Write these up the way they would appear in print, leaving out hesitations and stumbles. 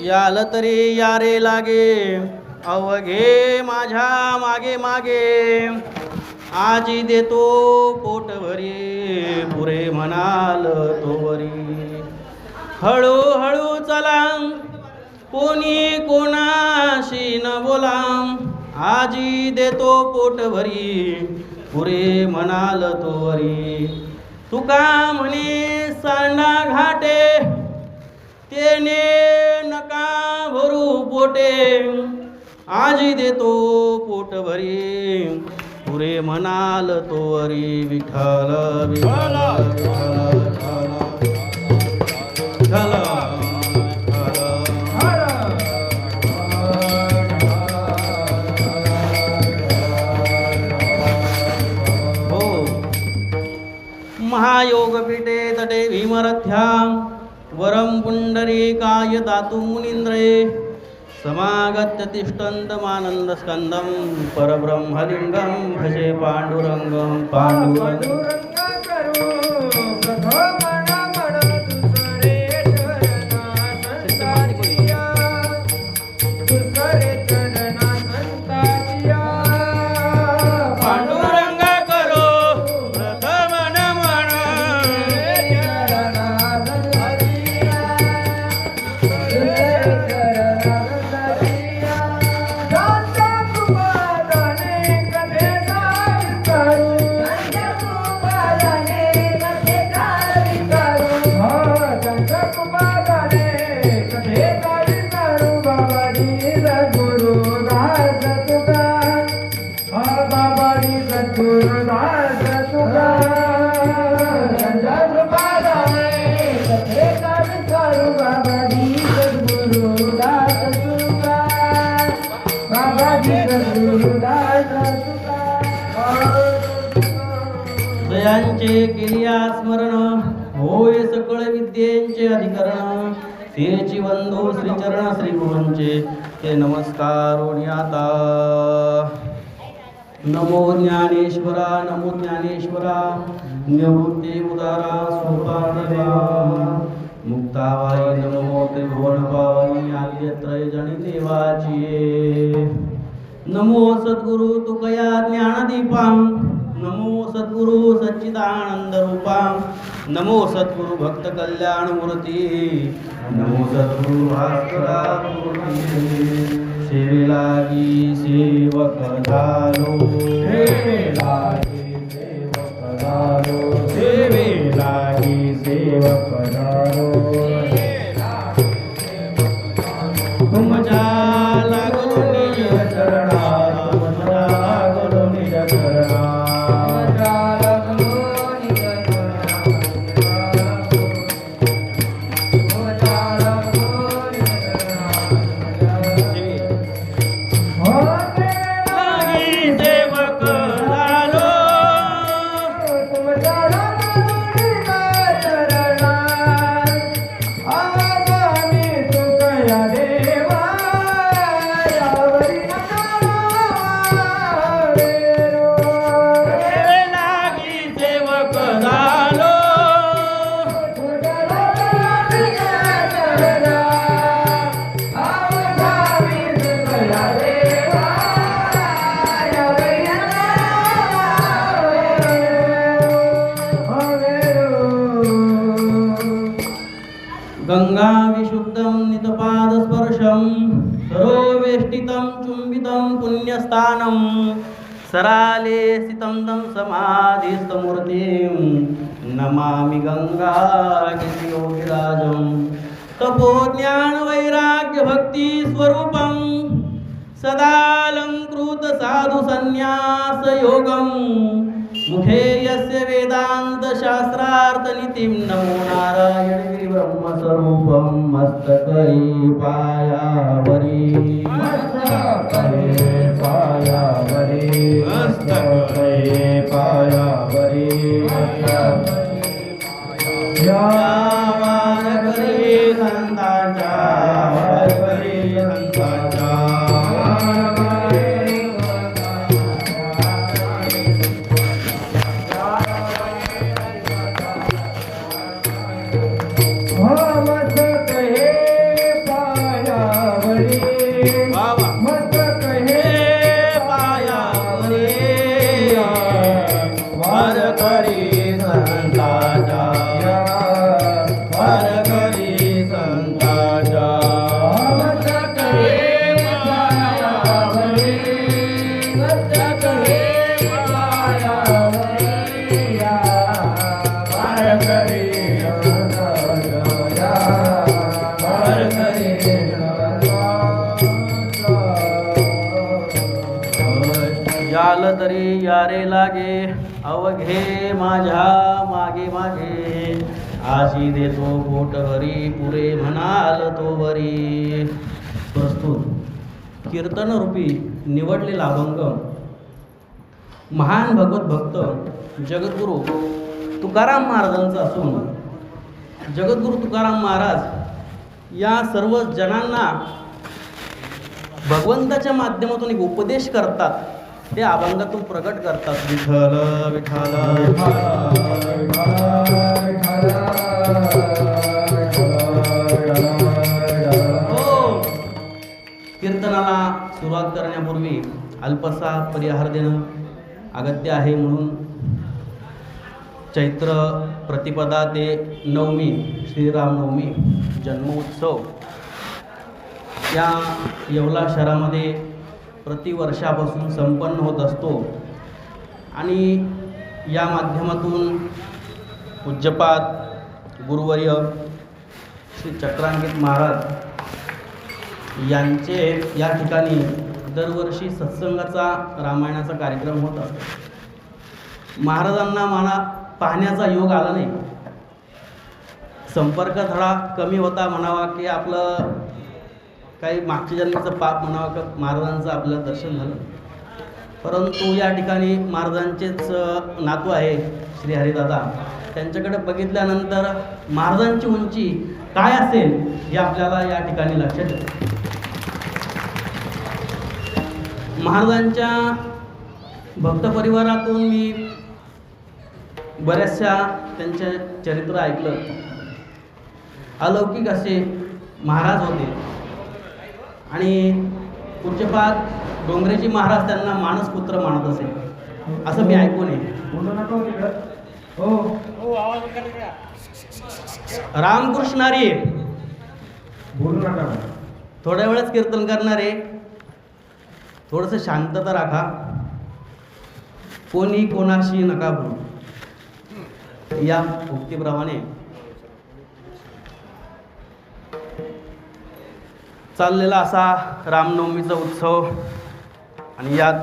याल तरी यारे लागे अवघे माझ्या मागे मागे आजी देतो पोट भरी पुरे म्हणाल तोवरी हळू हळू चला कोणी कोणाशी न बोला आजी देतो पोट भरी पुरे म्हणाल तोवरी तुका म्हणे सांडा घाटे तेने नका भरू पोटे आजी देतो पोट भरी पुरे म्हणाल तोवरी विठ्ठल विठ्ठल विठ्ठल विठ्ठल महायोगपीठे तटे भीमरथ्यां वरं पुंडरीकाय दातु मुनीन्द्रे समागत्य तिष्ठन्तमानन्दस्कन्दं परब्रह्मलिङ्गं भजे पाण्डुरङ्गं पाण्डुरङ्गं दयांचे केलिया स्मरण होय सकळ विद्येचे अधिकरण तेची बंधू श्रीचरण श्रीगुरूंचे ते नमस्कार आता नमो ज्ञानेश्वरा नमो ज्ञानेश्वरा निवृत्ती उदारा सोपादेवा मुक्ताबाई नमो त्रिभुवन पावनी आद्यत्रय जनी देवाची नमो सद्गुरु तुकया ज्ञानदीपां नमो सद्गुरु सच्चिदानंद रूपां नमो सद्गुरु भक्त कल्याण मूर्ती नमो सद्गुरु भास्करा मूर्ती सेवेलागी सेवक झालो सेवेलागी सेवक झालो सेवेलागी सेवक झालो तुमच्या लागलो निज चरणा तुमच्या लागलो निज चरणा गंगा विशुद्धं नितपादस्पर्शं सरोवेष्टितं चुंबितं पुण्यस्थानं सराले स्थितं तं समाधिस्थमूर्तिं नमामि गंगा योगिराजं तपो ज्ञान वैराग्य भक्ति स्वरूपं सदालंकृत साधु संन्यास योगं मुखे यस्य वेदांत शास्त्रार्थ नीतिं नमो नारायण गिरि ब्रह्म स्वरूपं मस्तकरी पायावरी मस्तकरी पायावरी मस्तकरी पायावरी वारकरी संतांच्या वारकरी संतांच्या मस्तकरी पायावरी तरी यारे लागे अवघे माझ्या मागे मागे आशी देतो पोट हरी पुरे म्हणाल तो वरी. प्रस्तुत कीर्तन रूपी निवडलेला अभंग महान भगवत भक्त जगद्गुरू तुकाराम महाराजांचा असून जगद्गुरू तुकाराम महाराज या सर्व जनांना भगवंताच्या माध्यमातून एक उपदेश करतात, ते अभंगातून प्रकट करतात. विठ्ठल विठ्ठल हो. कीर्तनाला सुरुवात करण्यापूर्वी अल्पसा परिहार देणं अगत्य आहे. म्हणून चैत्र प्रतिपदा ते नवमी श्रीरामनवमी जन्मोत्सव या येवला शहरामध्ये प्रतिवर्षापासून संपन्न होत असतो आणि या माध्यमातून पूज्यपाद गुरुवर्य श्री चक्रांकित महाराज यांचे या ठिकाणी दरवर्षी सत्संगाचा रामायणाचा कार्यक्रम होत असतो. महाराजांना मला पाहण्याचा योग आला नाही, संपर्क थोडा कमी होता म्हणावा की आपलं काही मागच्या जन्माचं पाप म्हणावं का महाराजांचं आपलं दर्शन झालं. परंतु या ठिकाणी महाराजांचेच नातू आहे श्री हरिदादा, त्यांच्याकडे बघितल्यानंतर महाराजांची उंची काय असेल हे आपल्याला या ठिकाणी लक्षात येतं. महाराजांच्या भक्त परिवारातून मी बऱ्याचशा त्यांचे चरित्र ऐकलं. अलौकिक असे महाराज होते आणि पूज्यपाद डोंगरेजी महाराज त्यांना मानसपुत्र मानत असे असं मी ऐकून आहे. रामकृष्णारी थोड्या वेळच कीर्तन करणारे, थोडंसं शांतता राखा, कोणी कोणाशी नका बोलू. या उक्तीप्रमाणे चाललेला असा रामनवमीचा उत्सव आणि यात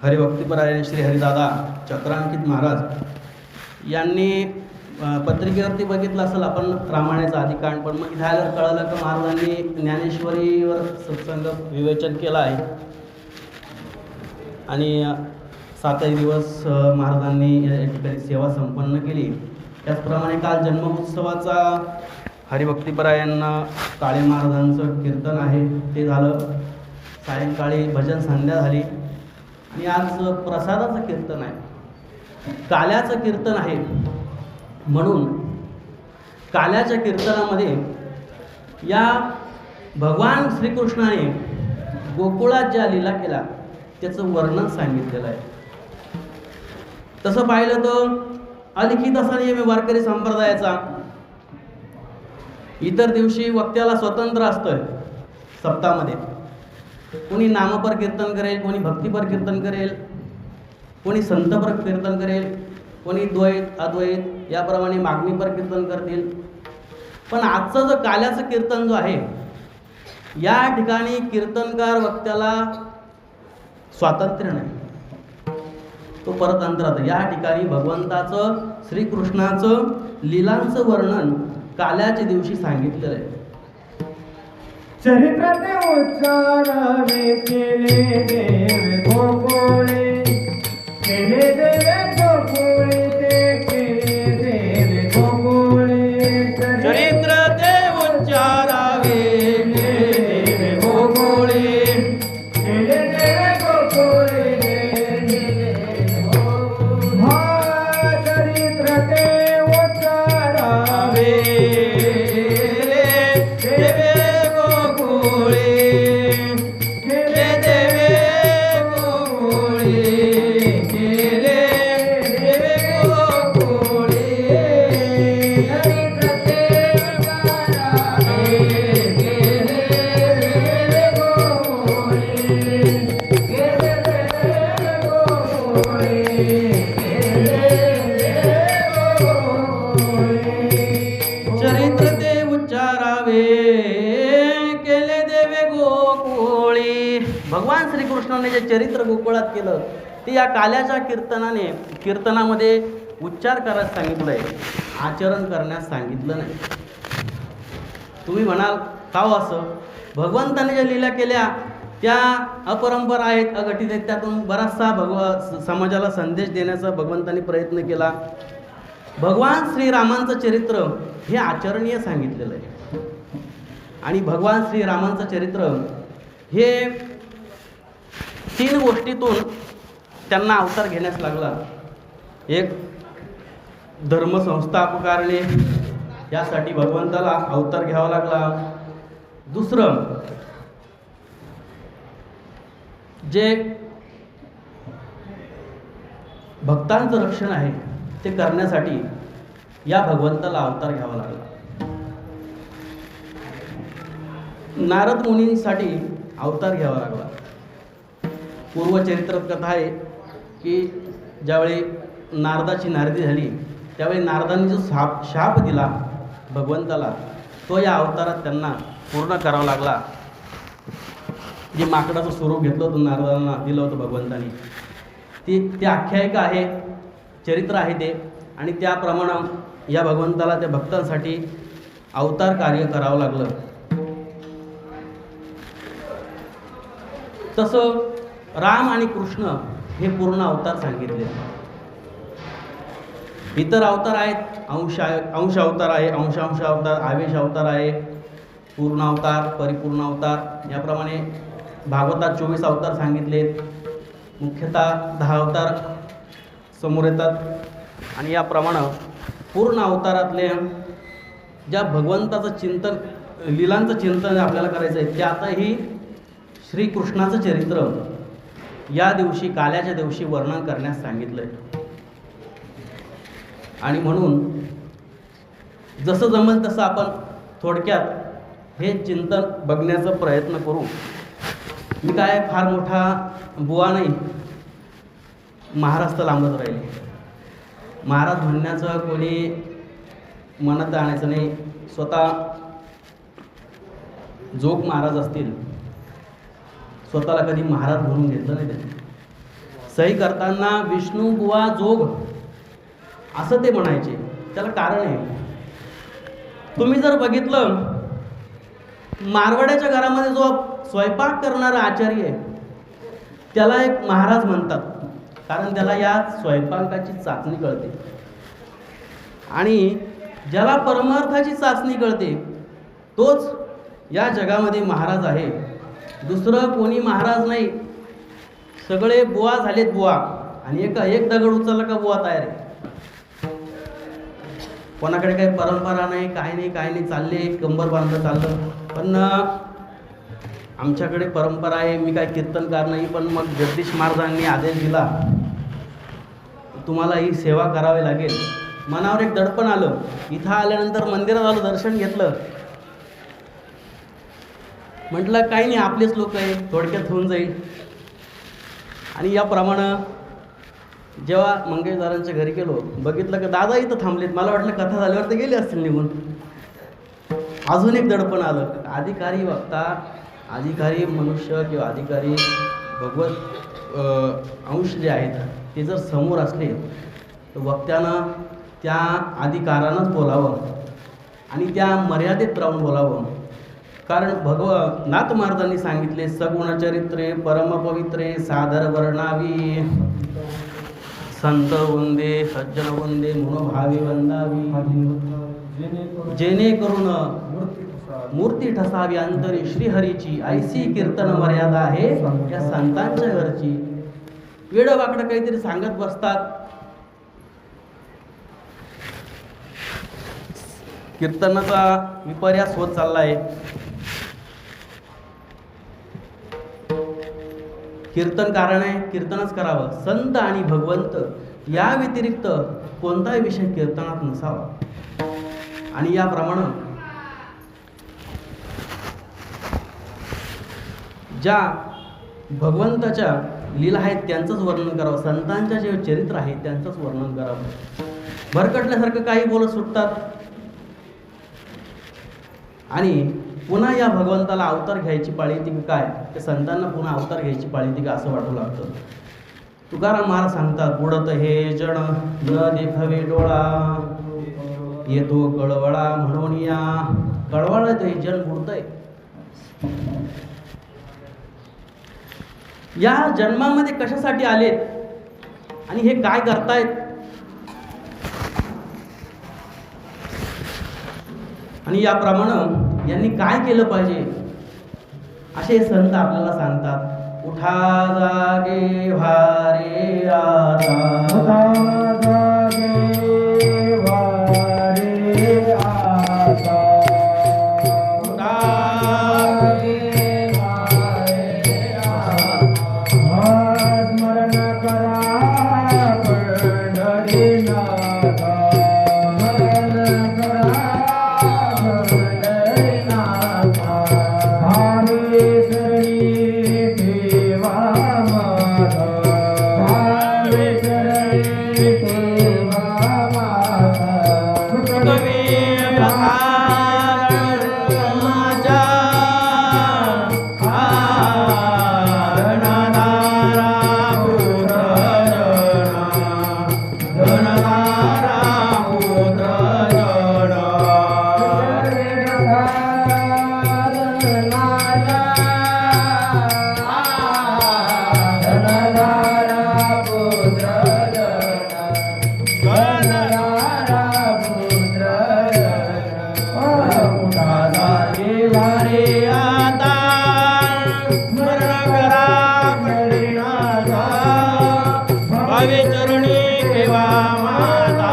हरिभक्तीपरायण श्री हरिदादा चक्रांकित महाराज यांनी पत्रिकेवरती बघितलं असेल आपण रामायणाचा आदिकांड, पण मग इथे आल्यावर कळलं की महाराजांनी ज्ञानेश्वरीवर सत्संग विवेचन केलं आहे आणि 7 दिवस महाराजांनी या ठिकाणी सेवा संपन्न केली. त्याचप्रमाणे काल जन्मोत्सवाचा हरिभक्तीपरायण काळे महाराजांचं कीर्तन आहे ते झालं. सायंकाळी भजन संध्या झाली आणि आज प्रसादाचं कीर्तन आहे, काल्याचं कीर्तन आहे. म्हणून काल्याच्या कीर्तनामध्ये या भगवान श्रीकृष्णाने गोकुळात ज्या लीला केल्या त्याचं वर्णन सांगितलेलं आहे. तसं पाहिलं तर अलिखित असा नियम आहे वारकरी संप्रदायाचा. इतर दिवशी वक्त्याला स्वतंत्र असतंय सप्ताहामध्ये, कोणी नामपर कीर्तन करेल, कोणी भक्तीपर कीर्तन करेल, कोणी संतपर कीर्तन करेल, कोणी द्वैत अद्वैत याप्रमाणे मागणीपर कीर्तन करतील. पण आजचं जो काल्याचं कीर्तन जो आहे या ठिकाणी कीर्तनकार वक्त्याला स्वातंत्र्य नाही, तो परतंत्रात. या ठिकाणी भगवंताचं श्रीकृष्णाचं लीलांचं वर्णन काल्याच्या दिवशी सांगितलेलं आहे. चरित्र ते उच्चारावे केले देव गोकुळे, केले देव गोकुळे, ते केले देव गोकुळे. चरित्र ते उच्चारावे केले देव गोकुळे, केले देव गोकुळे. चरित्र ते उच्चारावे केले भगवान श्रीकृष्णाने जे चरित्र गोकुळात केलं ते या काल्याच्या कीर्तनामध्ये उच्चार करायला सांगितलं आहे, आचरण करण्यास सांगितलं नाही. तुम्ही म्हणाल का हो असं? भगवंताने ज्या लीला केल्या त्या अपरंपरा आहेत, अघटित आहेत. त्यातून बराचसा समाजाला संदेश देण्याचा भगवंताने प्रयत्न केला. भगवान श्रीरामांचं चरित्र हे आचरणीय सांगितलेलं आहे. आणि भगवान श्रीरामांचं चरित्र हे 3 गोष्टीतून त्यांना अवतार घेण्यास लागला. एक, धर्मसंस्थापकाने यासाठी भगवंताला अवतार घ्यावा लागला. दुसरं, जे भक्तांचं रक्षण आहे ते करण्यासाठी या भगवंताला अवतार घ्यावा लागला. नारद मुनींसाठी अवतार घ्यावा लागला. पूर्वचरित्रात कथा आहे की ज्यावेळी नारदाची नारदी झाली त्यावेळी नारदांनी जो शाप दिला भगवंताला तो या अवतारात त्यांना पूर्ण करावा लागला. जे माकडाचं स्वरूप घेतलं होतं नारदांना दिलं होतं भगवंतानी, ती आख्यायिका आहे, चरित्र आहे ते. आणि त्याप्रमाणे या भगवंताला त्या भक्तांसाठी अवतार कार्य करावं लागलं. तसं राम आणि कृष्ण हे पूर्ण अवतार सांगितले. इतर अवतार आहेत, अंश अवतार आहे, अंशांश अवतार, आवेश अवतार आहे, पूर्ण अवतार, परिपूर्ण अवतार. याप्रमाणे भागवतात 24 अवतार सांगितलेत. मुख्यतः 10 अवतार समोर येतात. आणि याप्रमाणे पूर्ण अवतारातले ज्या भगवंताचं चिंतन, लीलांचं चिंतन आपल्याला करायचं आहे त्यातही श्रीकृष्णाचं चरित्र या दिवशी, काल्याच्या दिवशी वर्णन करण्यास सांगितलं आहे. आणि म्हणून जसं जमेल तसं आपण थोडक्यात हे चिंतन बघण्याचा प्रयत्न करू. मी काय फार मोठा बुवा नाही, महाराज तर लांबच राहिले. महाराज म्हणण्याचं कोणी मनात आणायचं नाही. स्वतः जोग महाराज असतील, स्वतःला कधी महाराज म्हणून घेतलं नाही त्यांनी. सही करताना विष्णू बुवा जोग असं ते म्हणायचे. त्याला कारण आहे. तुम्ही जर बघितलं, मारवाड्याच्या घरामध्ये जो स्वयंपाक करणारा आचार्य आहे त्याला एक महाराज म्हणतात, कारण त्याला या स्वयंपाकाची चाचणी कळते. आणि ज्याला परमार्थाची चाचणी कळते तोच या जगामध्ये महाराज आहे. दुसरं कोणी महाराज नाही. सगळे बुवा झालेत बुवा. आणि एक दगड उचलला का बुवा तयार आहे. कोणाकडे काही परंपरा नाही, काय नाही, चालले कंबर बांधलं चाललं. पण आमच्याकडे परंपरा आहे. मी काय कीर्तनकार नाही, पण मग जगदीश महाराजांनी आदेश दिला तुम्हाला ही सेवा करावी लागेल. मनावर एक दडपण आलं. इथं आल्यानंतर मंदिरात आलं, दर्शन घेतलं, म्हटलं काही नाही, आपलेच लोक आहे, थोडक्यात होऊन जाईल. आणि याप्रमाणे जेव्हा मंगेशदारांच्या घरी गेलो, बघितलं की दादा इथं थांबलेत. मला वाटलं कथा झाल्यावर ते गेले असतील निघून. अजून एक दडपण आलं. अधिकारी वक्ता, अधिकारी मनुष्य किंवा अधिकारी भगवत अंश जे आहेत ते जर समोर असले तर वक्त्यानं त्या अधिकारानंच बोलावं आणि त्या मर्यादेत राहून बोलावं. कारण नाथ महाराजांनी सांगितले, सगुणचरित्रे परमपवित्रे सादर वर्णावी, संत वंदे सज्जन वंदे मनोभावी वंदावी, जेणेकरून मूर्ती ठसावी अंतरी श्रीहरीची, ऐसी कीर्तन मर्यादा आहे या संतांच्या घरची. वेडं वाकडं काहीतरी सांगत बसतात. कीर्तनाचा विपर्यास होत चालला आहे. कीर्तनकाराने कीर्तनच करावं. संत आणि भगवंत या व्यतिरिक्त कोणताही विषय कीर्तनात नसावा. आणि याप्रमाणे ज्या भगवंताच्या लीला आहेत त्यांचंच वर्णन करावं. संतांच्या जे चरित्र आहे त्यांचंच वर्णन करावं. भरकटल्यासारखं काही बोलत सुटतात. आणि पुन्हा या भगवंताला अवतार घ्यायची पाळी येते की काय, ते संतांना पुन्हा अवतार घ्यायची पाळी येते का असं वाटू लागतं. तुकाराम महाराज सांगतात, बुडत हे जण न देखावे डोळा, येतो कळवळा म्हणून या. कळवळत हे जण बुडतंय. या जन्मामध्ये कशासाठी आलेत आणि हे काय करतायत, आणि याप्रमाणे यांनी काय केलं पाहिजे असे संत आपल्याला सांगतात. उठा जागे भारे आता, उठा जागे वारे आता, उठा जागे वारे आता, स्मरण करा पंढरीनाथा, स्मरण करा पंढरीनाथा, भावे चरणी ठेवा माझा, भावे चरणी ठेवा माझा, सुखवी माझा धनधारा पुत्र जना, धनधारा पुत्र जना. वारे आता स्मरण करा पंढरीनाथा, भावे चरणी ठेवा माता.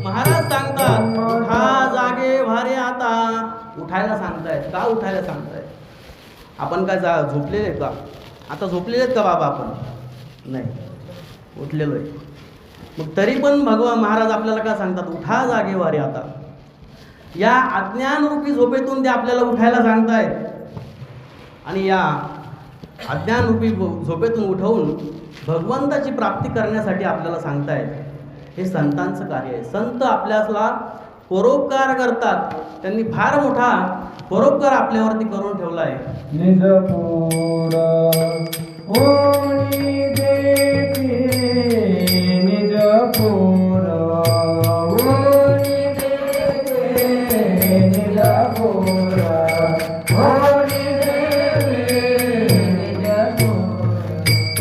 महाराज सांगतात, उठा जागे भारे आता. उठायला सांगतायत. का उठायला सांगतायत? आपण काय झोपलेले आहेत का? आता झोपलेले आहेत का बाबा आपण? नाही, उठलेलो आहे. मग तरी पण भगवान महाराज आपल्याला काय सांगतात? उठा जागे भारे आता. या अज्ञानरूपी झोपेतून ते आपल्याला उठायला सांगतायत आणि या अज्ञानरूपी झोपेतून उठवून भगवंताची प्राप्ती करण्यासाठी आपल्याला सांगतायत. हे संतांचं कार्य आहे. संत आपल्याला परोपकार करतात. त्यांनी फार मोठा परोपकार आपल्यावरती करून ठेवला आहे. निजपूर ओणी देवी, निजपूर ओणी देवी, निजपूर ओणी देवी, निजपूर.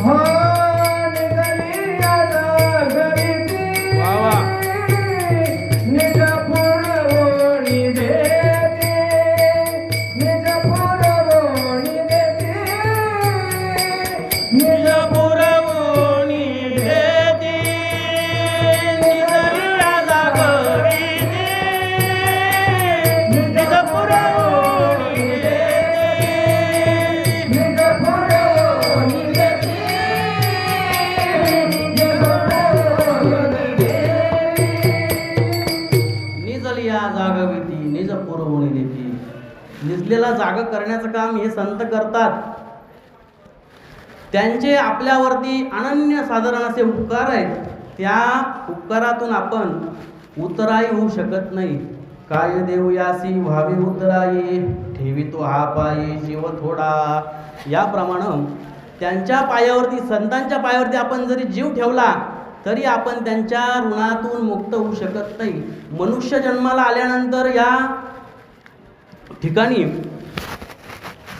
हो निजली आता घरीची, वा वा. निजपूर ओणी देवी, निजपूर ओणी देवी, निज पुरवणी देती, निजल्या जागरिती, निज पुरवणी देती. निजपूर ओणी देवी, निजपूर ओणी देवी. निजलिया जागविती, निज पुरवणी देती. निजलेला जाग करण्याचं काम हे संत करतात. त्यांचे आपल्यावरती अनन्य साधारण असे उपकार आहेत. त्या उपकारातून आपण उतराई होऊ शकत नाही. काय देऊ यासी व्हावे उतराई, ठेवितो हा पायी जीव थोडा. याप्रमाणे त्यांच्या पायावरती, संतांच्या पायावरती आपण जरी जीव ठेवला तरी आपण त्यांच्या ऋणातून मुक्त होऊ शकत नाही. मनुष्य जन्माला आल्यानंतर या ठिकाणी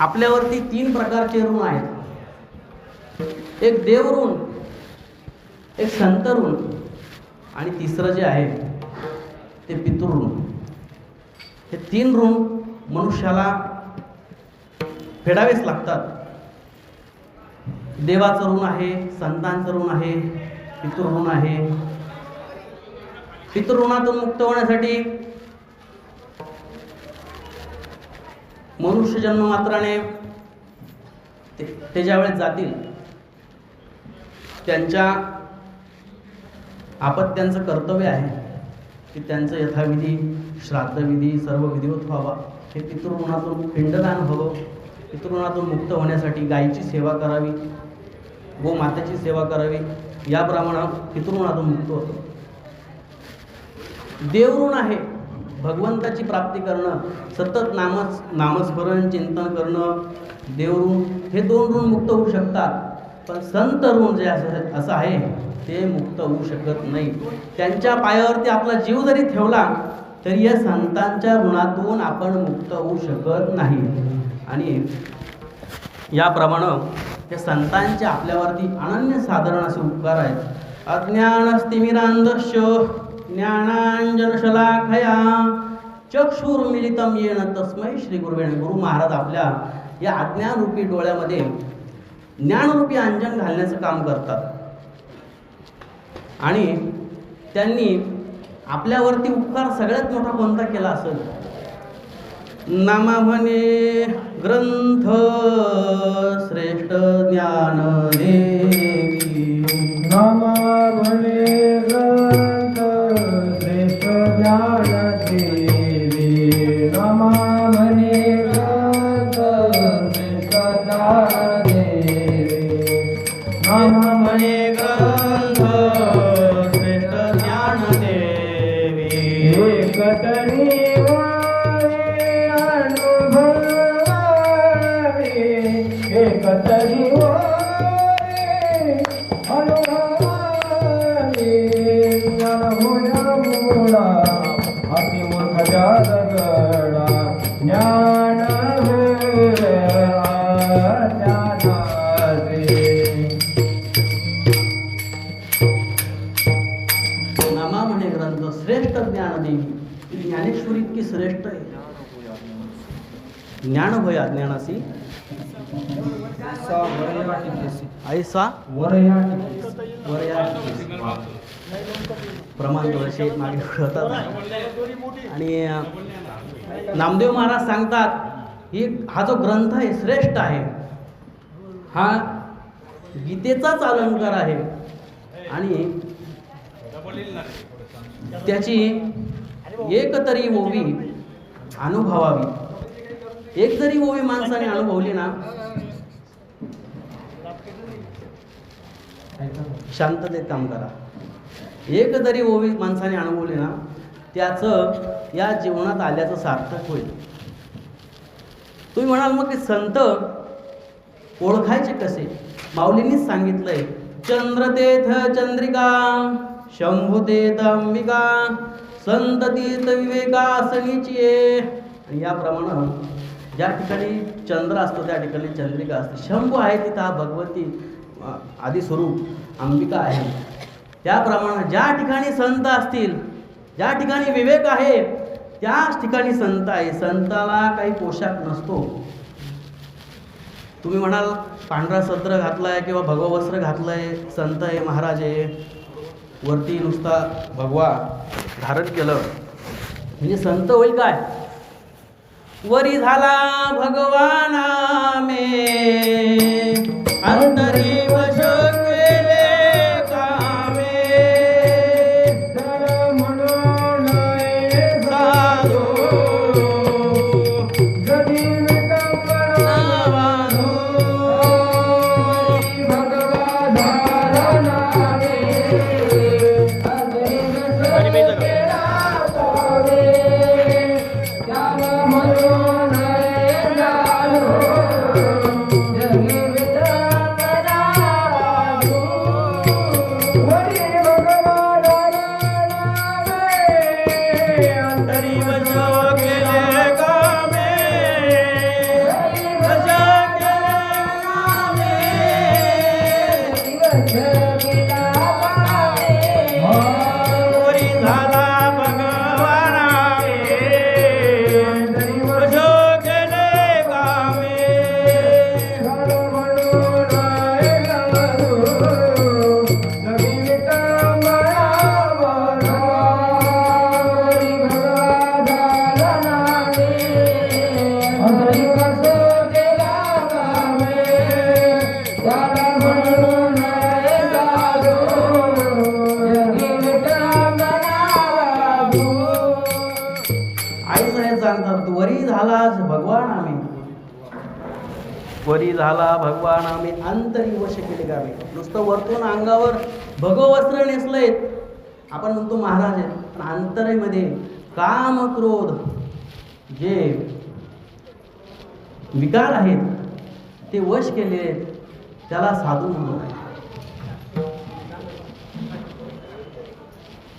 आपल्यावरती 3 प्रकारचे ऋण आहेत. एक देवऋण, एक संत ऋण आणि तिसरं जे आहे ते पितृऋण. हे 3 ऋण मनुष्याला फेडावेच लागतात. देवाचं ऋण आहे, संतांचं ऋण आहे, पितृऋण आहे. पितृऋणातून मुक्त होण्यासाठी मनुष्य जन्म मात्राने ते ज्यावेळेस जातील त्यांच्या आपत्यांचं कर्तव्य आहे की त्यांचं यथाविधी श्राद्धविधी सर्व विधिवत व्हावा. हे पितृऋणातून पिंडदान व्हावं. पितृऋणातून मुक्त होण्यासाठी गायीची सेवा करावी, गोमातेची सेवा करावी. याप्रमाणे पितृऋणातून मुक्त होतो. देवऋण आहे भगवंताची प्राप्ती करणं, सतत नामस्मरण चिंतन करणं. देवऋण हे 2 ऋण मुक्त होऊ शकतात, पण संत ऋण जे असं आहे ते मुक्त होऊ शकत नाही. त्यांच्या पायावरती आपला जीव जरी ठेवला तरी या संतांच्या ऋणातून आपण मुक्त होऊ शकत नाही. आणि याप्रमाणे या संतांचे आपल्यावरती अनन्य साधारण असे उपकार आहेत. अज्ञानस्तिमिरांधस्य ज्ञानांजनशलाखया चक्षुर्मिलितं येन तस्मै श्री गुरुवे. गुरु महाराज आपल्या या अज्ञानरूपी डोळ्यामध्ये ज्ञानरूपी अंजन घालण्याचं काम करतात. आणि त्यांनी आपल्यावरती उपकार सगळ्यात मोठा कोणता केला असेल? नामा म्हणे ग्रंथ श्रेष्ठ ज्ञान देवी. नामा म्हणे ग्रंथ श्रेष्ठ ज्ञान देवी. नामा म्हणे ग्रंथ श्रेष्ठ ज्ञान देवी. नामा म्हणे ग्रंथ श्रेष्ठ ज्ञान देवी. एकतरी एकतरी अनुभवा अतिमूर्ख जागडा ज्ञान नामा म्हणे ग्रंथ श्रेष्ठ ज्ञान देवी. ज्ञानेश्वरी इतकी श्रेष्ठ आहे. ज्ञान होया ज्ञानासी ऐसा वरया प्रमाण थोडेसे मागे होतात. आणि नामदेव महाराज सांगतात हा जो ग्रंथ आहे श्रेष्ठ आहे, हा गीतेचाच अलंकार आहे. आणि त्याची एक तरी ओवी अनुभवावी. एक जरी ओवी माणसाने अनुभवली ना, शांततेत काम करा. एक जरी ओवी माणसाने अनुभवली ना, त्याचं या जीवनात आल्याचं सार्थक होईल. तुम्ही म्हणाल मग की संत ओळखायचे कसे? माऊलींनीच सांगितलंय, चंद्रतीर्थ चंद्रिका शंभुतीर्थ अंबिका संत तीर्थ विवेकासनीची. आणि याप्रमाणे ज्या ठिकाणी चंद्र असतो त्या ठिकाणी चंद्रिका असते. शंभू आहे तिथं हा भगवती आदिस्वरूप अंबिका आहे. त्याप्रमाणे ज्या ठिकाणी संत असतील, ज्या ठिकाणी विवेक आहे, त्याच ठिकाणी संत आहे. संताला काही पोशाख नसतो. तुम्ही म्हणाल पांढरा सत्र घातलाय किंवा भगवा वस्त्र घातलंय, संत आहे, महाराज आहे, वरती नुसता भगवा धारण केलं म्हणजे संत होईल काय? वरी झाला भगवाना में अंतरी वश केले कामे तर म्हणून साधो जगी नावानो भगवा धारणा झाला भगवान आम्ही अंतरी वश केले गावे. नुसतं वरतून अंगावर भगवस्त्र नेसलंय, आपण म्हणतो महाराज आहेत, पण अंतरेमध्ये काम क्रोध जे विकार आहेत ते वश केले आहेत, त्याला साधू म्हणून आहे.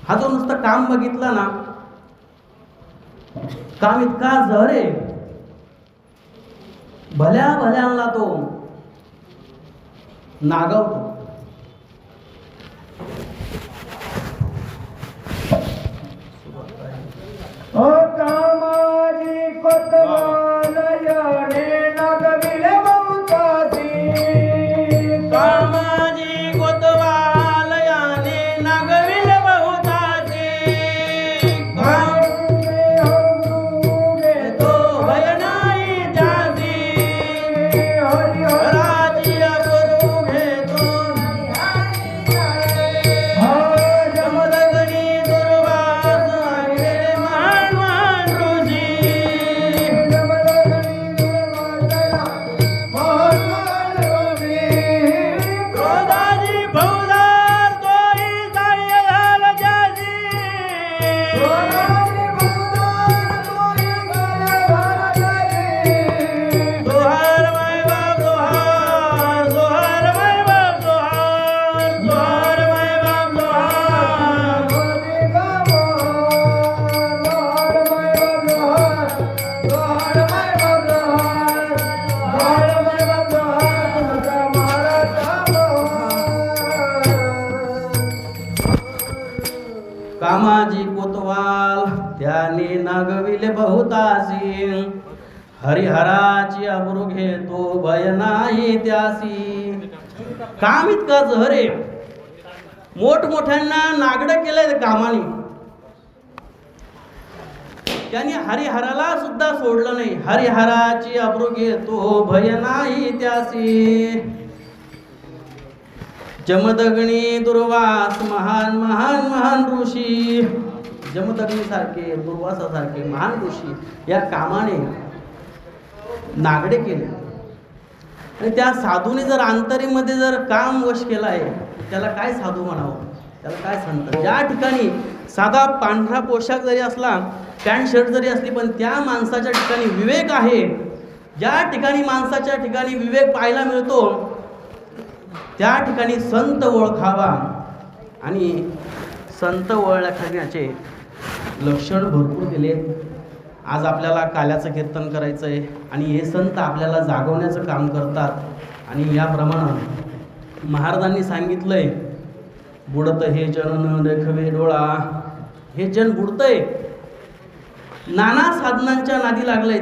हा जो नुसतं काम बघितला ना, काम इतका जहर आहे, भल्या भल्यांना तो नागवतो. ओ कामाजी कोतवालयाने नागविले बहुतासी. कामाजी कोतवालयाने नागविले बहुतासी. तो भय नाही त्यासी. हराची अबरू घेतो जमदग्नी दुर्वास गेले महान महान ऋषी. क्रोधाची फौजदार तोही सहाय्य झाला ज्याची. जोहार माय बाप जोहार, जोहार माय बाप जोहार, जोहार माय बाप जोहार. कामाजी कोतवाल त्याने नागविले बहुतासी. हरिहराची अब्रू घेतो भय नाही त्यासी. काम इतका जहर आहे, मोठमोठ्यांना नागडं केलंय कामाने. त्यांनी हरिहराला सुद्धा सोडलं नाही. हरिहराची अब्रू घेतो भय नाही त्यासी. जमदग्नी दुर्वास महान महान महान ऋषी. जमदग्नी सारखे दुर्वासासारखे महान ऋषी या कामाने नागडे केले. आणि त्या साधूने जर अंतरीमध्ये जर काम वश केला आहे, त्याला काय साधू म्हणावं, त्याला काय सांगतात. ज्या ठिकाणी साधा पांढरा पोशाख जरी असला, पॅन्ट शर्ट जरी असली, पण त्या माणसाच्या ठिकाणी विवेक आहे. ज्या ठिकाणी माणसाच्या ठिकाणी विवेक पाहायला मिळतो, त्या ठिकाणी संत ओळखावा. आणि संत ओळखण्याचे लक्षण भरपूर दिले. आज आपल्याला काल्याचं कीर्तन करायचं आहे आणि हे संत आपल्याला जागवण्याचं काम करतात. आणि याप्रमाणे महाराजांनी सांगितलंय, बुडत हे जन न देखवे डोळा. हे जन बुडतंय, नाना साधनांच्या नादी लागलेत.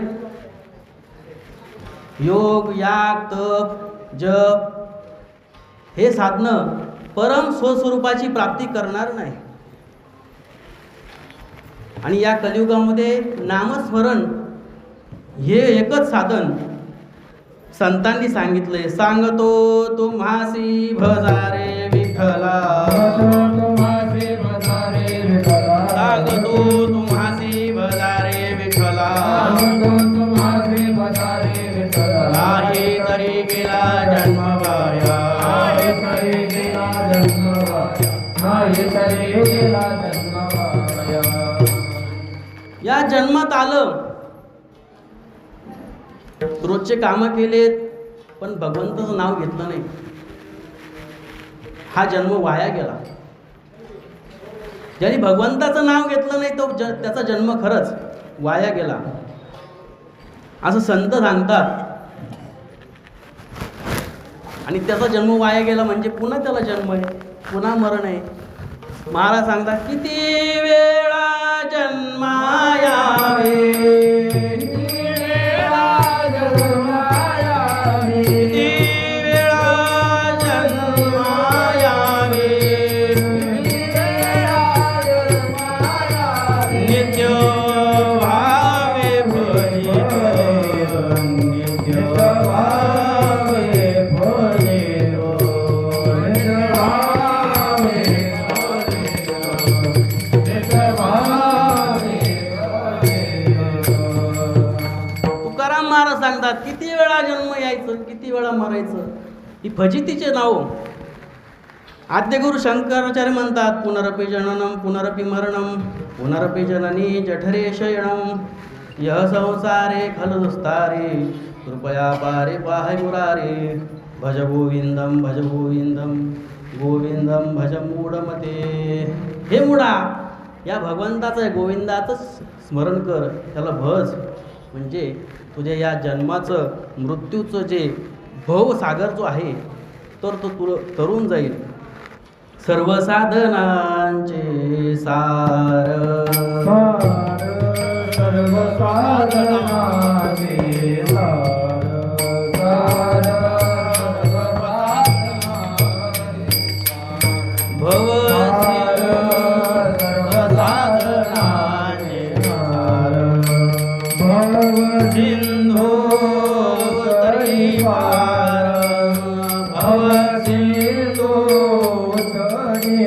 योग याग तप जप हे साधनं परम स्वस्वरूपाची प्राप्ती करणार नाही. आणि या कलियुगामध्ये नामस्मरण हे एकच साधन संतांनी सांगितलंय. सांगतो तुम्हासी भजारे विठ्ठला. सांगतो तुम्हासी भजारे विठ्ठला. नाही तरी गेला जन्म वाया. या जन्मात आलं, रोजचे कामं केलेत, पण भगवंताचं नाव घेतलं नाही. हा जन्म वाया गेला. ज्यांनी भगवंताचं नाव घेतलं नाही तो त्याचा जन्म खरंच वाया गेला असं संत सांगतात. आणि त्याचा जन्म वाया गेला म्हणजे पुन्हा त्याला जन्म आहे, पुन्हा मरण आहे. महाराज सांगतात, किती वेळा जन्मायावे, किती वेळा जन्मायावे, नित्य भावे भजित, नित्य भावे भजित, नित्य भावे वेळा जन्म यायचं, किती वेळा मरायचं, ही फजितीचे नाव. आद्यगुरु शंकराचार्य म्हणतात, पुनरपि जननम पुनरपि मरणम पुनरपि जननी जठरे शयनम यह संसारे खल दुस्तारे कृपया पारे पाहय मुरारे भज गोविंदम गोविंदम भज मूढमते. हे मुडा, या भगवंताचं गोविंदाचं स्मरण कर, त्याला भज, म्हणजे तुझ्या या जन्माचं मृत्यूचं जे भवसागर जो आहे तर तो तुला तरून जाईल. सर्व साधनांचे सार सर्व साधनाचे सार भव सर्व साधनांचे सार सिंधू तरी पार भव सिंधू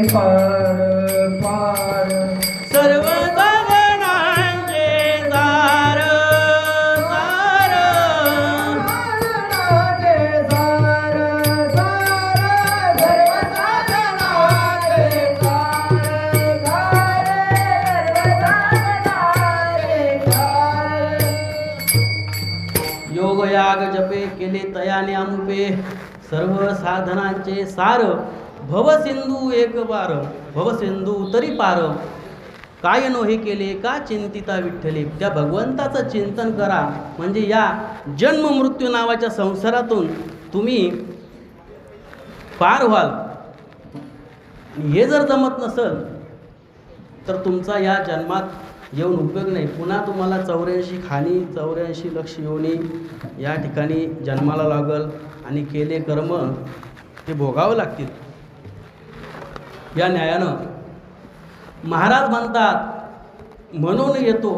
पार पार सर्व साधनांचे सार सार योग याग जपे केले तयाने अमुपे सर्व साधनांचे सार भवसिंधू एक पार भवसिंधू तरी पार काय नो हे केले का चिंतिता विठ्ठले. त्या भगवंताचं चिंतन करा, म्हणजे या जन्म मृत्यू नावाच्या संसारातून तुम्ही पार व्हाल. हे जर जमत नसेल तर तुमचा या जन्मात येऊन उपयोग नाही. पुन्हा तुम्हाला 84 खाणी 84 लक्ष योनी या ठिकाणी जन्माला लागल आणि केले कर्म ते भोगावं लागतील. या न्यायानं महाराज म्हणतात, म्हणून येतो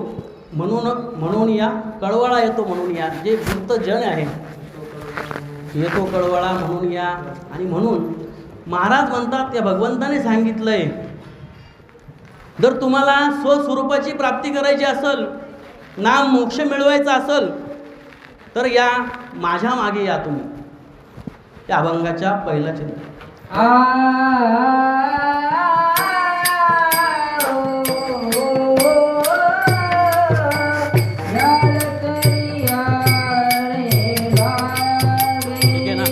म्हणून या कळवळा येतो म्हणून या. जे वृत्त जन आहे येतो कळवळा म्हणून या. आणि म्हणून महाराज म्हणतात, त्या भगवंताने सांगितलंय, जर तुम्हाला स्वस्वरूपाची प्राप्ती करायची असेल, नाम मोक्ष मिळवायचा असेल, तर या माझ्या मागे या तुम्ही. त्या अभंगाच्या पहिला चिंतन. ठीक आहे ना?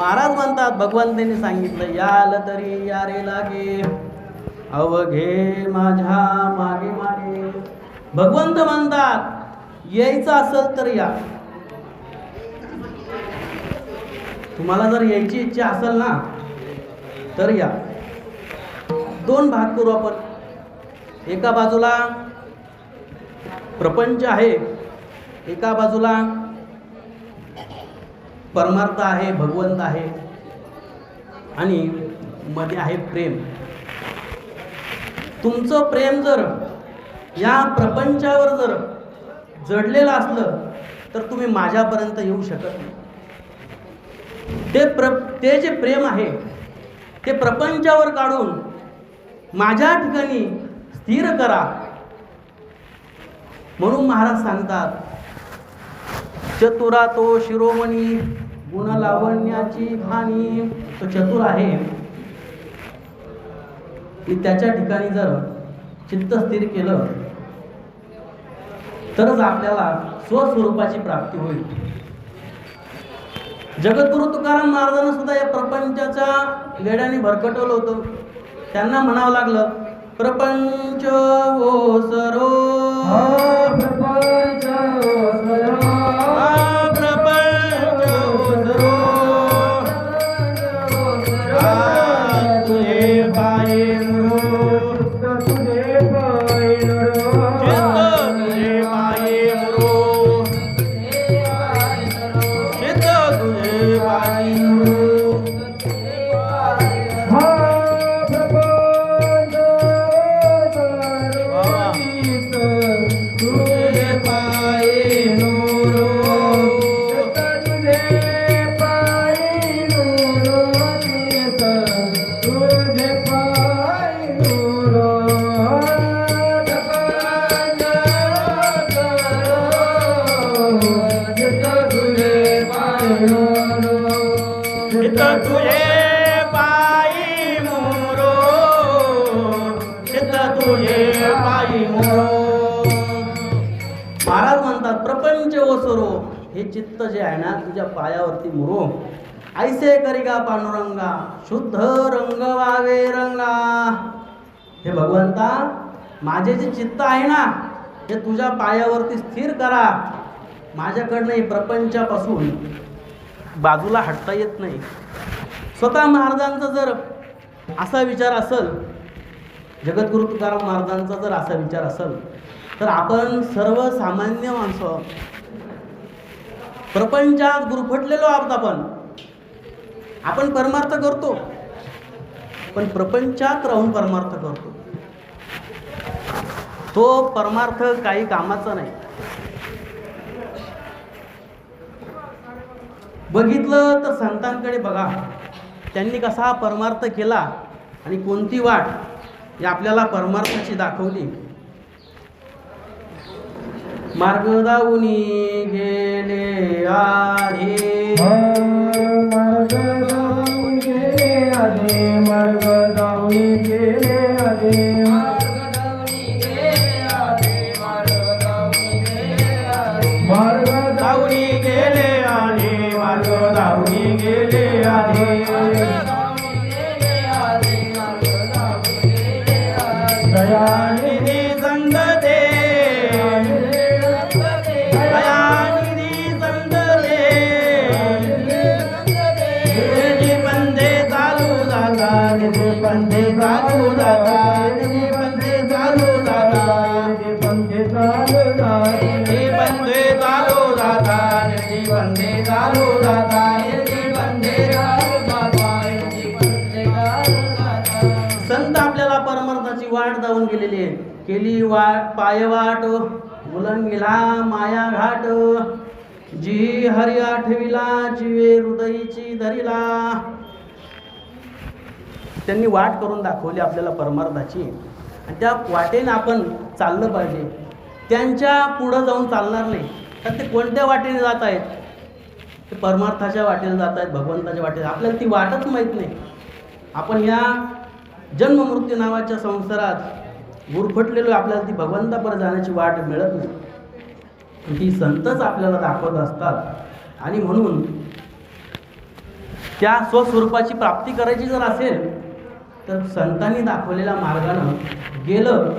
महाराज म्हणतात भगवंतांनी सांगितलं याल तरी यारे लागे अवघे माझ्या मागे मागे. भगवंत म्हणतात यायचं असेल तर या. तुम्हाला जर यायची इच्छा असेल ना तर या. दोन भाग करू आपण. एका बाजूला प्रपंच आहे, एका बाजूला परमार्थ आहे, भगवंत आहे आणि मध्ये आहे प्रेम. तुमचं प्रेम जर या प्रपंचावर जर जडलेलं असलं तर तुम्ही माझ्यापर्यंत येऊ शकत नाही. ते जे प्रेम आहे ते प्रपंचावर काढून माझ्या ठिकाणी स्थिर करा. म्हणून महाराज सांगतात चतुरा तो शिरोमणी गुण लावण्याची खाणी. तो चतुर आहे की त्याच्या ठिकाणी जर चित्त स्थिर केलं तरच आपल्याला स्वस्वरूपाची प्राप्ती होईल. जगद्गुरु तुकाराम महाराजांना सुद्धा या प्रपंचाच्या वेड्याने भरकटवलं होतं. त्यांना म्हणावं लागलं प्रपंच ओसरो प्रपंच ओसरो प्रपंच ओसरो तुझे पाये मुरो तुझे पाय तुझे पाये मुरो चित्त तुझे पाये मुरो. महाराज म्हणतात प्रपंच ओसरो हे चित्त जे आहे ना तुझ्या पायावरती मुरो. ऐसे करिगा पांडुरंगा शुद्ध रंग वावे रंगा. हे भगवंता माझे जे चित्त आहे ना हे तुझ्या पायावरती स्थिर करा. माझ्याकडनं हे प्रपंचापासून बाजूला हटता येत नाही. स्वतः महाराजांचा जर असा विचार असेल, जगद्गुरु तुकाराम महाराजांचा जर असा विचार असेल तर आपण सर्वसामान्य माणसं प्रपंचात गुरफटलेलो आहोत. आपण परमार्थ करतो पण प्रपंचात राहून परमार्थ करतो. तो परमार्थ काही कामाचा नाही. बघितलं तर संतांकडे बघा, त्यांनी कसा परमार्थ केला आणि कोणती वाट ही आपल्याला परमार्थाची दाखवली. मार्ग दाऊनी गेले आधी मार्ग दाऊनी गेले आधी मार्ग दाऊनी गेले आधी मार्ग दाऊनी गेले आधी मार्ग दाऊनी गेले आधी दयानिधी संत दे दयानिधी संत दे निधी बंदे चालू जाता निधी बंदे चालू जाता निधी बंदे चालू जाता निधी बंदे चालू जाता निधी बंदे चालू जाता निधी बंदे चालू जाता निधी बंदे चालू जाता निधी बंदे चालू जाता. संत आपल्याला परमार्थाची वाट जाऊन गेलेली आहे. केली वाट पायवाट उलंगिला माया घाट जी हरी आठविला जीवे हृदयीची धरिला. त्यांनी वाट करून दाखवली आपल्याला परमार्थाची आणि त्या वाटेने आपण चाललं पाहिजे. त्यांच्या पुढं जाऊन चालणार नाही. तर ते कोणत्या वाटेने जात आहेत? ते परमार्थाच्या वाटेने जात आहेत, भगवंताच्या वाटेने. आपल्याला ती वाटच माहीत नाही. आपण या जन्ममृत्यू नावाच्या संसारात गुरफटलेलो, आपल्याला ती भगवंतापर्यंत जाण्याची वाट मिळत नाही. ती संतच आपल्याला दाखवत असतात. आणि म्हणून त्या स्वस्वरूपाची प्राप्ती करायची जर असेल तर संतांनी दाखवलेल्या मार्गानं गेलं,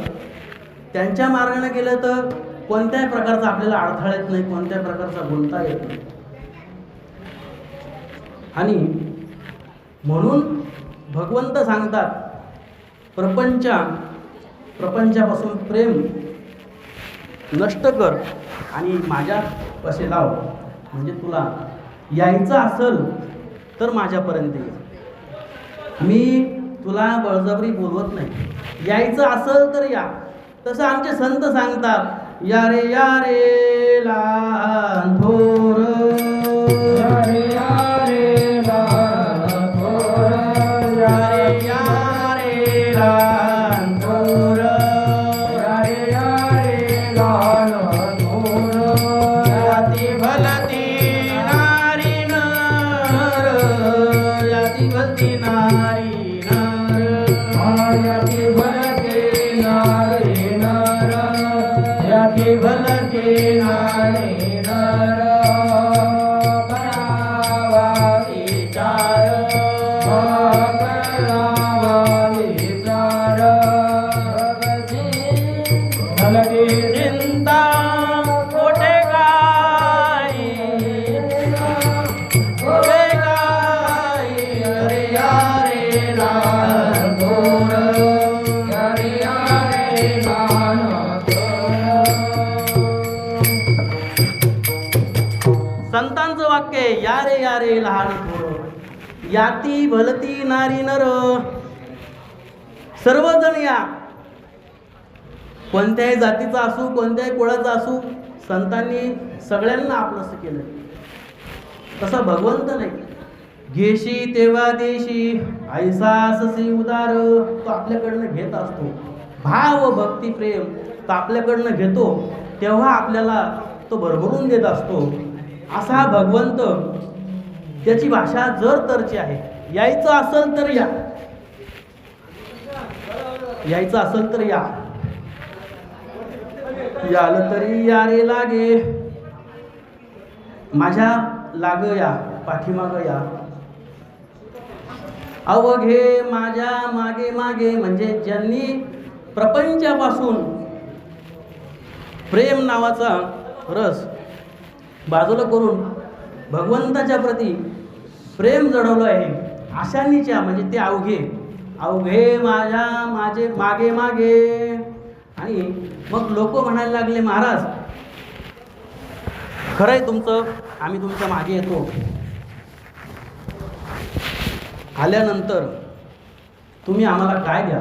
त्यांच्या मार्गाने गेलं तर कोणत्याही प्रकारचा आपल्याला अडथळा येत नाही, कोणत्याही प्रकारचा गुंता येत नाही. आणि म्हणून भगवंत सांगतात प्रपंचापासून प्रेम नष्ट कर आणि माझ्या कसे लाव. म्हणजे तुला यायचं असेल तर माझ्यापर्यंत ये. मी तुला बळजबरी बोलवत नाही, यायचं असेल तर या. तसं आमचे संत सांगतात, या रे लहान थोर, या रे लहान थोर, या रे लहान थोर, या रे लहान थोर. याती भलती नारी नर, याती भलती नारी नर, याती भलते नारी नर, याती भलते नारी नर. करावा विचार, करावा विचार. भलते चिंता कोठे गाई, कोठे गाई. अरे या रे लहान थोर, या रे लहान थोर. संतांचं वाक्य आहे, या रे लहान थोर, याती भलती नारी नर. सर्वजण या, कोणत्याही जातीचा असू, कोणत्याही कुळाचा असू, संतांनी सगळ्यांना आपलंसं केलं. तसं भगवंत नाही, घेशी तेव्हा देशी, ऐसा ससी उदार. तो आपल्याकडनं घेत असतो. भाव भक्ती प्रेम तो आपल्याकडनं घेतो, तेव्हा आपल्याला तो भरभरून देत असतो. असा भगवंत, त्याची भाषा जर तरची आहे. यायचं असेल तर या, यायचं असेल तर या, याल तरी या रे लागे, माझ्या लाग या, पाठीमाग या. अवघे माझ्या मागे मागे, म्हणजे ज्यांनी प्रपंचापासून प्रेम नावाचा रस बाजूला करून भगवंताच्या प्रती प्रेम जडवलं आहे, अशांनीच्या म्हणजे ते अवघे माझ्या माझे मागे मागे. आणि मग लोक म्हणायला लागले, महाराज खरंय तुमचं, आम्ही तुमच्या मागे येतो. आल्यानंतर तुम्ही आम्हाला काय द्या?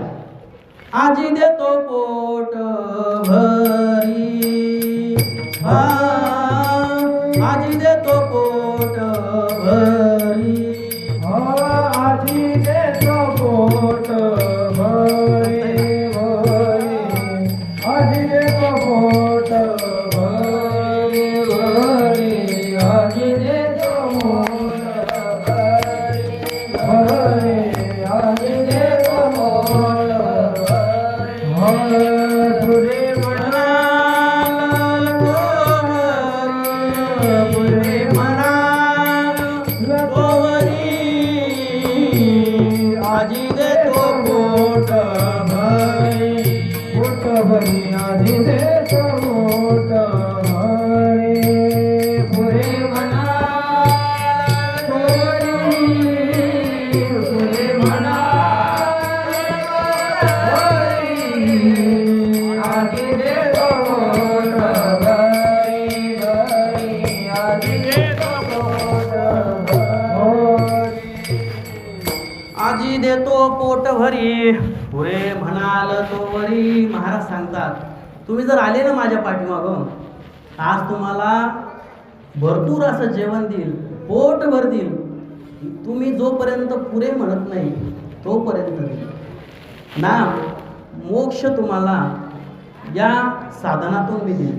आजी देतो पोट भरी, आजी देतो पोट भरी, आजी देतो पोट भरी भरी, आजी देतो पोट भरी भरी, आजी देतो पोट भरी भरी, आजी देतो पोट भरी. पुरे म्हणाल पुरे म्हणाल आजी देतो पोट भरी, पोट भरी, आजी देतो पोट भरी. पुरे म्हणाल पुरे म्हणाल आजी देतो पोट भरी भरी, आजी देतो पोट भरी. आजी देतो पोट भरी, पुरे म्हणाल तोवरी. महाराज सांगतात, तुम्ही जर आले ना माझ्या पाठीमागं, आज तुम्हाला भरपूर असं जेवण देईल, पोटभर देईल. तुम्ही जोपर्यंत पुरे म्हणत नाही तोपर्यंत देईल ना. मोक्ष तुम्हाला या साधनातून मी देईल.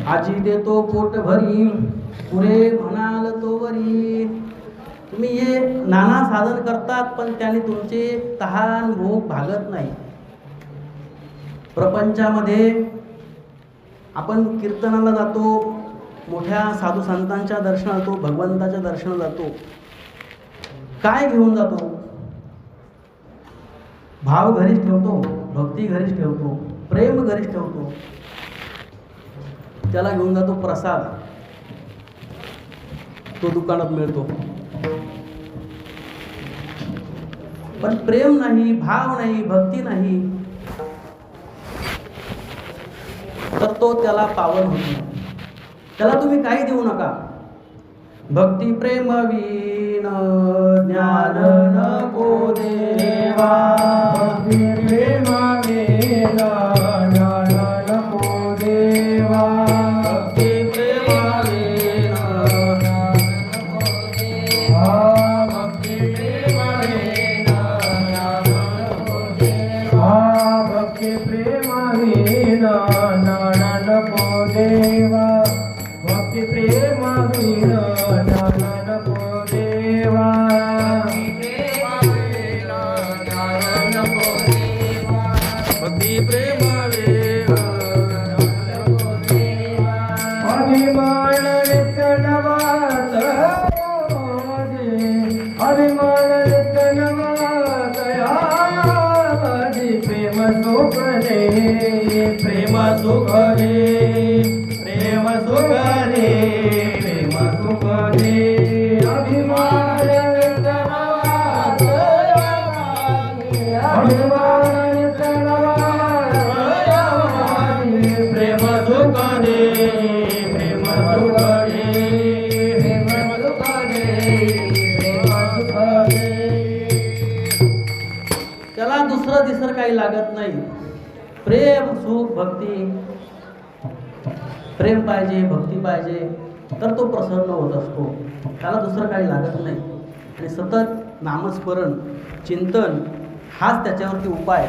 आजी देतो पोट भरी, पुरे म्हणाल तोवरी. तुम्ही हे नाना साधन करतात, पण त्याने तुमचे तहान भूक भागत नाही. प्रपंचामध्ये आपण कीर्तनाला जातो, मोठ्या साधू संतांच्या दर्शनाला जातो, भगवंताच्या दर्शनाला जातो, काय घेऊन जातो? भाव घरीच ठेवतो, भक्ती घरीच ठेवतो, प्रेम घरीच ठेवतो. त्याला घेऊन जातो प्रसाद, तो दुकानात मिळतो. पण प्रेम नाही, भाव नाही, भक्ती नाही, तर तो त्याला पावन होत नाही. त्याला तुम्ही काही देऊ नका. भक्ती प्रेम विन ज्ञान नको देवा, भक्ती प्रेम विन ज्ञान नको देवा, भक्ती प्रेम विन भक्ती प्रेम विन ज्ञान नको देवा, भक्ती प्रेम विन ज्ञान नको देवा, भक्ती प्रेम विन ज्ञान नको देवा, भक्ती प्रेम विन अभिमान विठ्ठलवास अभिमान विठ्ठलवास प्रेम सुख रे, प्रेम सुख रे, प्रेम सुख रे, प्रेम सुख रे. अभिमान विठ्ठलवास अभिमान विठ्ठलवास प्रेम सुख रे, प्रेम सुख रे, प्रेम सुख रे, प्रेम सुख रे. त्याला दुसरं तिसरं काही लागत नाही. प्रेम, सुख, भक्ती, प्रेम पाहिजे, भक्ती पाहिजे, तर तो प्रसन्न होत असतो. त्याला दुसरं काही लागत नाही. आणि सतत नामस्मरण, चिंतन हाच त्याच्यावरती उपाय.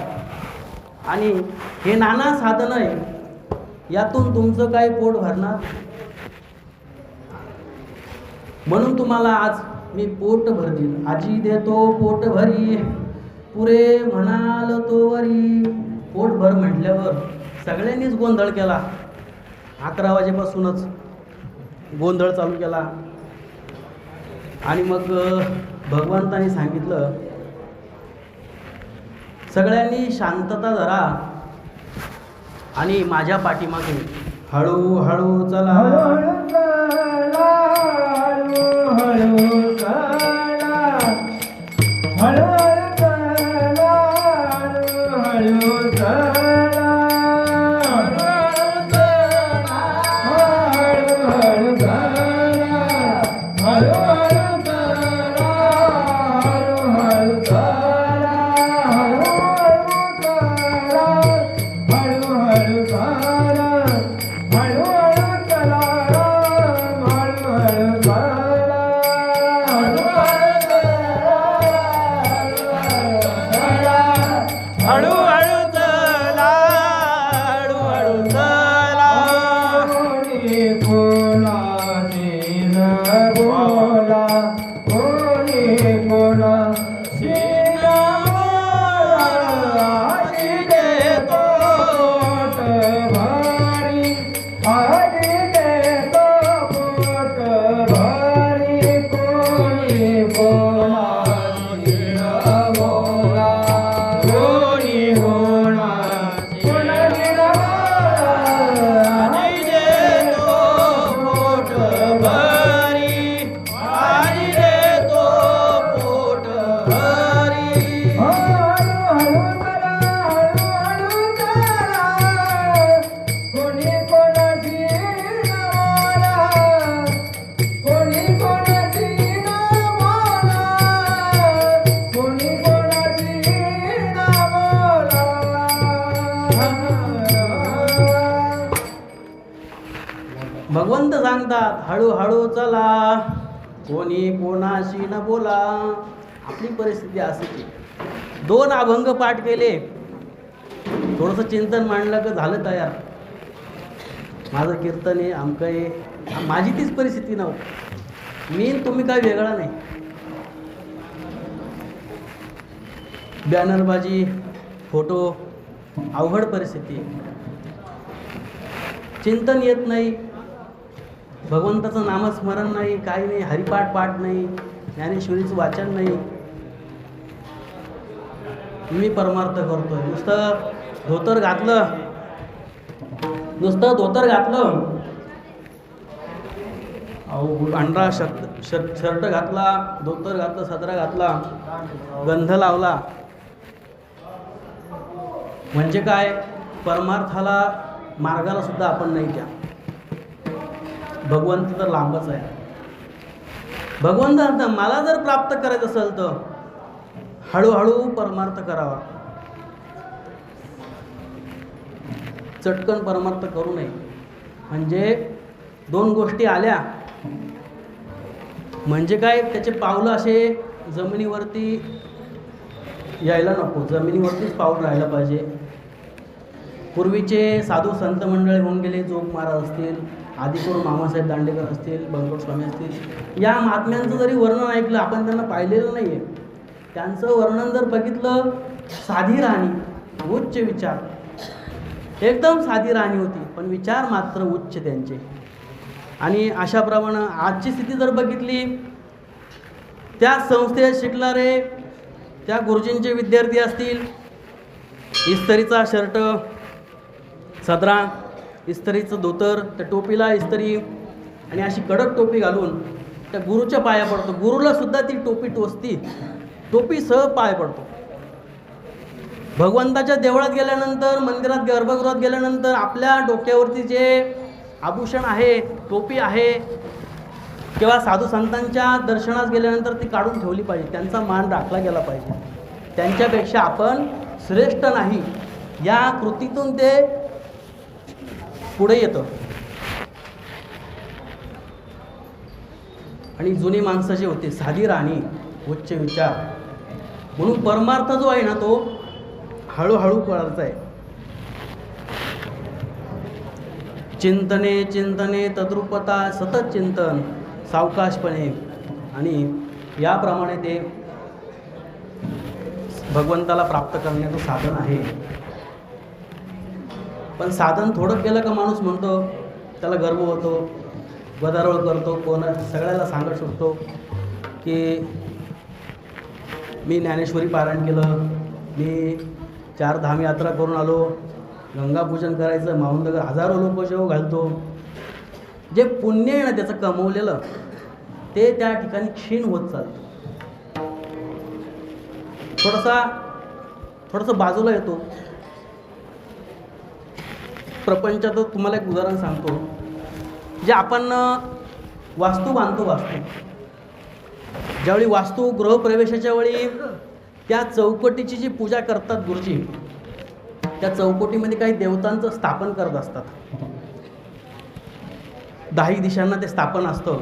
आणि हे नाना साधन आहे, यातून तुमचं काय पोट भरणार? म्हणून तुम्हाला आज मी पोट भरतील. आजी देतो पोट भरी, पुरे म्हणाल तोवरी. पोटभर म्हटल्यावर सगळ्यांनीच गोंधळ केला. 11 वाजेपासूनच गोंधळ चालू केला. आणि मग भगवंताने सांगितलं, सगळ्यांनी शांतता धरा आणि माझ्या पाठीमागे हळूहळू चला. हळूहळू चला, हळूहळू चला, हळूहळू चला, हळूहळू चला, हळूहळू चला, हळूहळू चला, हळूहळू चला, हळूहळू चला, हळूहळू चला, हळूहळू चला, हळूहळू चला, हळूहळू चला. कोणी कोणाशी न बोला, कोणी कोणाशी न बोला, आजी देतो पोट भारी, आजी देतो पोट भारी. कोणी कोणाशी न बोला, कोणी कोणाशी कोणाशी न बोला, आजी देतो पोट भरी, आजी देतो पोट भरी. हळूहळू चला, हळूहळू चला, कोणी कोणाशी न बोला, कोणी कोणाशी न बोला, कोणी कोणाशी न बोला. भगवंत सांगतात, हळूहळू चला, कोणी कोणाशी न बोला. आपली परिस्थिती अशी की 2 अभंग पाठ केले, थोडंसं चिंतन मांडलं की झालं तयार. माझं कीर्तन आहे, अमकं आहे. माझी तीच परिस्थिती नव्हती. मी आणि तुम्ही काय वेगळा नाही. बॅनरबाजी, फोटो, अवघड परिस्थिती. चिंतन येत नाही, भगवंताचं नामस्मरण नाही, काही नाही, हरिपाठ पाठ नाही, ज्ञानेश्वरीचं वाचन नाही. मी परमार्थ करतोय. नुसतं धोतर घातलं, पांढरा शर्ट घातला, धोतर घातलं, सदरा घातला, गंध लावला, म्हणजे काय? परमार्थाला मार्गाला सुद्धा आपण नाही द्या. भगवंत तर लांबच आहे. भगवंत मला जर प्राप्त करायचं असेल तर हळूहळू परमार्थ करावा, चटकन परमार्थ करू नये. म्हणजे दोन गोष्टी आल्या म्हणजे काय, त्याचे पावलं असे जमिनीवरती यायला नको, जमिनीवरतीच पाऊल राहायला पाहिजे. पूर्वीचे साधू संत मंडळी होऊन गेले, जोग महाराज असतील, आदिकरून मामासाहेब दांडेकर असतील, बंकट स्वामी असतील, या महात्म्यांचं जरी वर्णन ऐकलं, आपण त्यांना पाहिलेलं नाही आहे, त्यांचं वर्णन जर बघितलं, साधी राहणी, उच्च विचार, एकदम साधी राहणी होती, पण विचार मात्र उच्च त्यांचे. आणि अशाप्रमाणे आजची स्थिती जर बघितली, त्या संस्थेत शिकणारे त्या गुरुजींचे विद्यार्थी असतील, इस्त्रीचा शर्ट, सदरा, इस्त्रीचं धोतर, त्या टोपीला इस्त्री आणि अशी कडक टोपी घालून त्या गुरुच्या पाया पडतो. गुरुला सुद्धा ती टोपी टोचती, टोपीसह पाय पडतो. भगवंताच्या देवळात गेल्यानंतर, मंदिरात गर्भगृहात गेल्यानंतर आपल्या डोक्यावरती जे आभूषण आहे, टोपी आहे, किंवा साधू संतांच्या दर्शनास गेल्यानंतर ती काढून ठेवली पाहिजे, त्यांचा मान राखला गेला पाहिजे. त्यांच्यापेक्षा आपण श्रेष्ठ नाही, या कृतीतून ते पुढे येतं. आणि जुनी माणसं जी होती, साधी राहणी, उच्च विचार, म्हणून परमार्थ जो आहे ना, तो हळूहळू कळायचा आहे. चिंतने चिंतने तद्रुपता, सतत चिंतन, सावकाशपणे, आणि याप्रमाणे ते भगवंताला प्राप्त करण्याचं साधन आहे. पण साधन थोडं केलं का माणूस म्हणतो, त्याला गर्व होतो, गदारोळ करतो, सगळ्याला सांगत सुटतो की मी ज्ञानेश्वरी पारायण केलं, मी 4 धाम यात्रा करून आलो, गंगापूजन करायचं, माऊंदगर हजारो लोक जेव घालतो. जे पुण्य आहे ना त्याचं कमवलेलं, ते त्या ठिकाणी क्षीण होत चालतं. थोडंसं बाजूला येतो. प्रपंचात तुम्हाला एक उदाहरण सांगतो. जे आपण वास्तू बांधतो, ज्यावेळी वास्तू गृहप्रवेशाच्या वेळी त्या चौकटीची जी पूजा करतात गुरुजी, त्या चौकटीमध्ये काही देवतांचं स्थापन करत असतात. 10 दिशांना ते स्थापन असतं,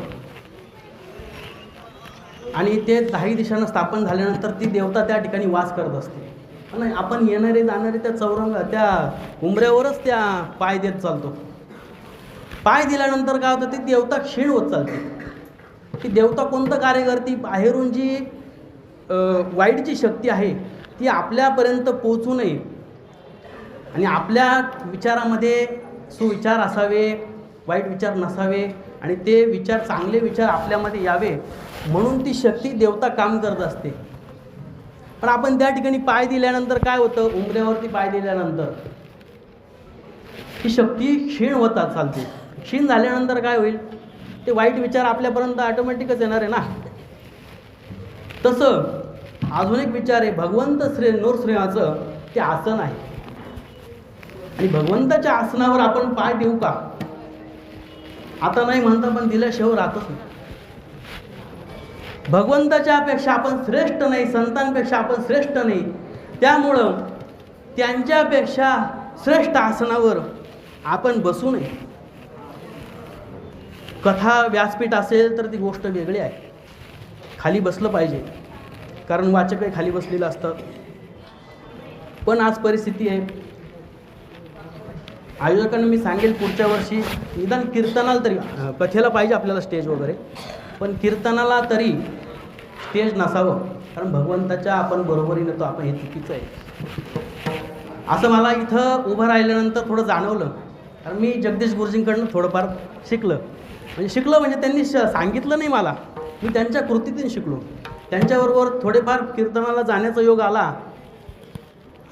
आणि ते 10 दिशांना स्थापन झाल्यानंतर ती देवता त्या ठिकाणी वास करत असते. आणि आपण येणारे जाणारे त्या त्या उंबऱ्यावरच त्या पाय देत चालतो. पाय दिल्यानंतर काय होतं, ती देवता क्षीण होत चालते. ती देवता कोणतं कार्य करते, बाहेरून जी वाईट जी शक्ती आहे ती आपल्यापर्यंत पोहोचू नये, आणि आपल्या विचारामध्ये सुविचार असावे, वाईट विचार नसावे, आणि ते विचार, चांगले विचार आपल्यामध्ये यावे, म्हणून ती शक्ती देवता काम करत असते. पण आपण त्या ठिकाणी पाय दिल्यानंतर काय होतं, उंबऱ्यावरती पाय दिल्यानंतर ती शक्ती क्षीण होतात चालते. क्षीण झाल्यानंतर काय होईल, ते वाईट विचार आपल्यापर्यंत ऑटोमॅटिकच येणार आहे ना. तसं अजून एक विचार आहे, भगवंत नृसिंहाचं ते आसन आहे, आणि भगवंताच्या आसनावर आपण पाय देऊ का? आता नाही म्हणता, पण दिल्याशिवाय राहतच नाही. भगवंताच्या पेक्षा आपण श्रेष्ठ नाही, संतांपेक्षा आपण श्रेष्ठ नाही, त्यामुळं त्यांच्यापेक्षा श्रेष्ठ आसनावर आपण बसू नये. कथा व्यासपीठ असेल तर ती गोष्ट वेगळी आहे, खाली बसलं पाहिजे, कारण वाचकही खाली बसलेलं असतं. पण आज परिस्थिती आहे, आयोजकांना मी सांगेल पुढच्या वर्षी निदान कीर्तनाला तरी, कथेला पाहिजे आपल्याला स्टेज वगैरे, पण कीर्तनाला तरी स्टेज नसावं, कारण भगवंताच्या आपण बरोबरीनं तो आपण हे चुकीचं आहे. असं मला इथं उभं राहिल्यानंतर थोडं जाणवलं, कारण मी जगदीश गुरुजींकडनं थोडंफार शिकलं. म्हणजे शिकलो म्हणजे त्यांनी सांगितलं नाही मला, मी त्यांच्या कृतीतून शिकलो. त्यांच्याबरोबर थोडेफार कीर्तनाला जाण्याचा योग आला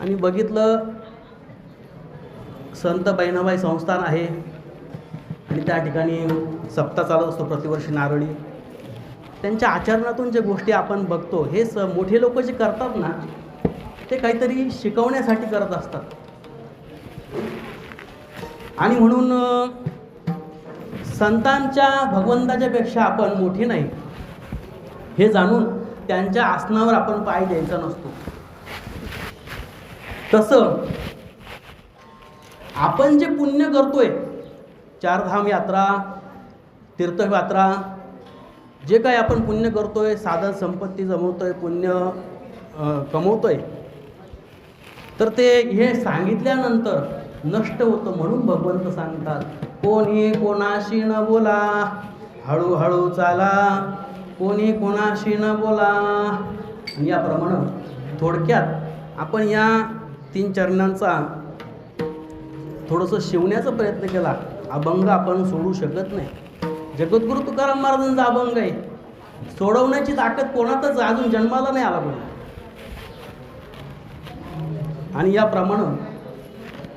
आणि बघितलं संत बहिणाबाई संस्थान आहे आणि त्या ठिकाणी सप्ताह चालत असतो प्रतिवर्षी नारळी. त्यांच्या आचरणातून जे गोष्टी आपण बघतो, हे मोठे लोक जे करतात ना, ते काहीतरी शिकवण्यासाठी करत असतात. आणि म्हणून संतांच्या भगवंताच्या पेक्षा आपण मोठे नाही हे जाणून त्यांच्या आसनावर आपण पाय द्यायचा नसतो. तसं आपण जे पुण्य करतोय, चारधाम यात्रा, तीर्थयात्रा, जे काही आपण पुण्य करतोय, साधन संपत्ती जमवतोय, पुण्य कमवतोय, तर ते हे सांगितल्यानंतर नष्ट होतं. म्हणून भगवंत सांगतात, कोणी कोणाशी न बोला, हळूहळू चाला, कोणी कोणाशी न बोला. याप्रमाणे थोडक्यात आपण या 3 चरणांचा थोडंसं शिवण्याचा प्रयत्न केला. अभंग आपण सोडू शकत नाही. जगद्गुरु तुकाराम महाराजांचा अभंग आहे, सोडवण्याची ताकद कोणातच अजून जन्माला नाही आला कोणी. आणि याप्रमाणे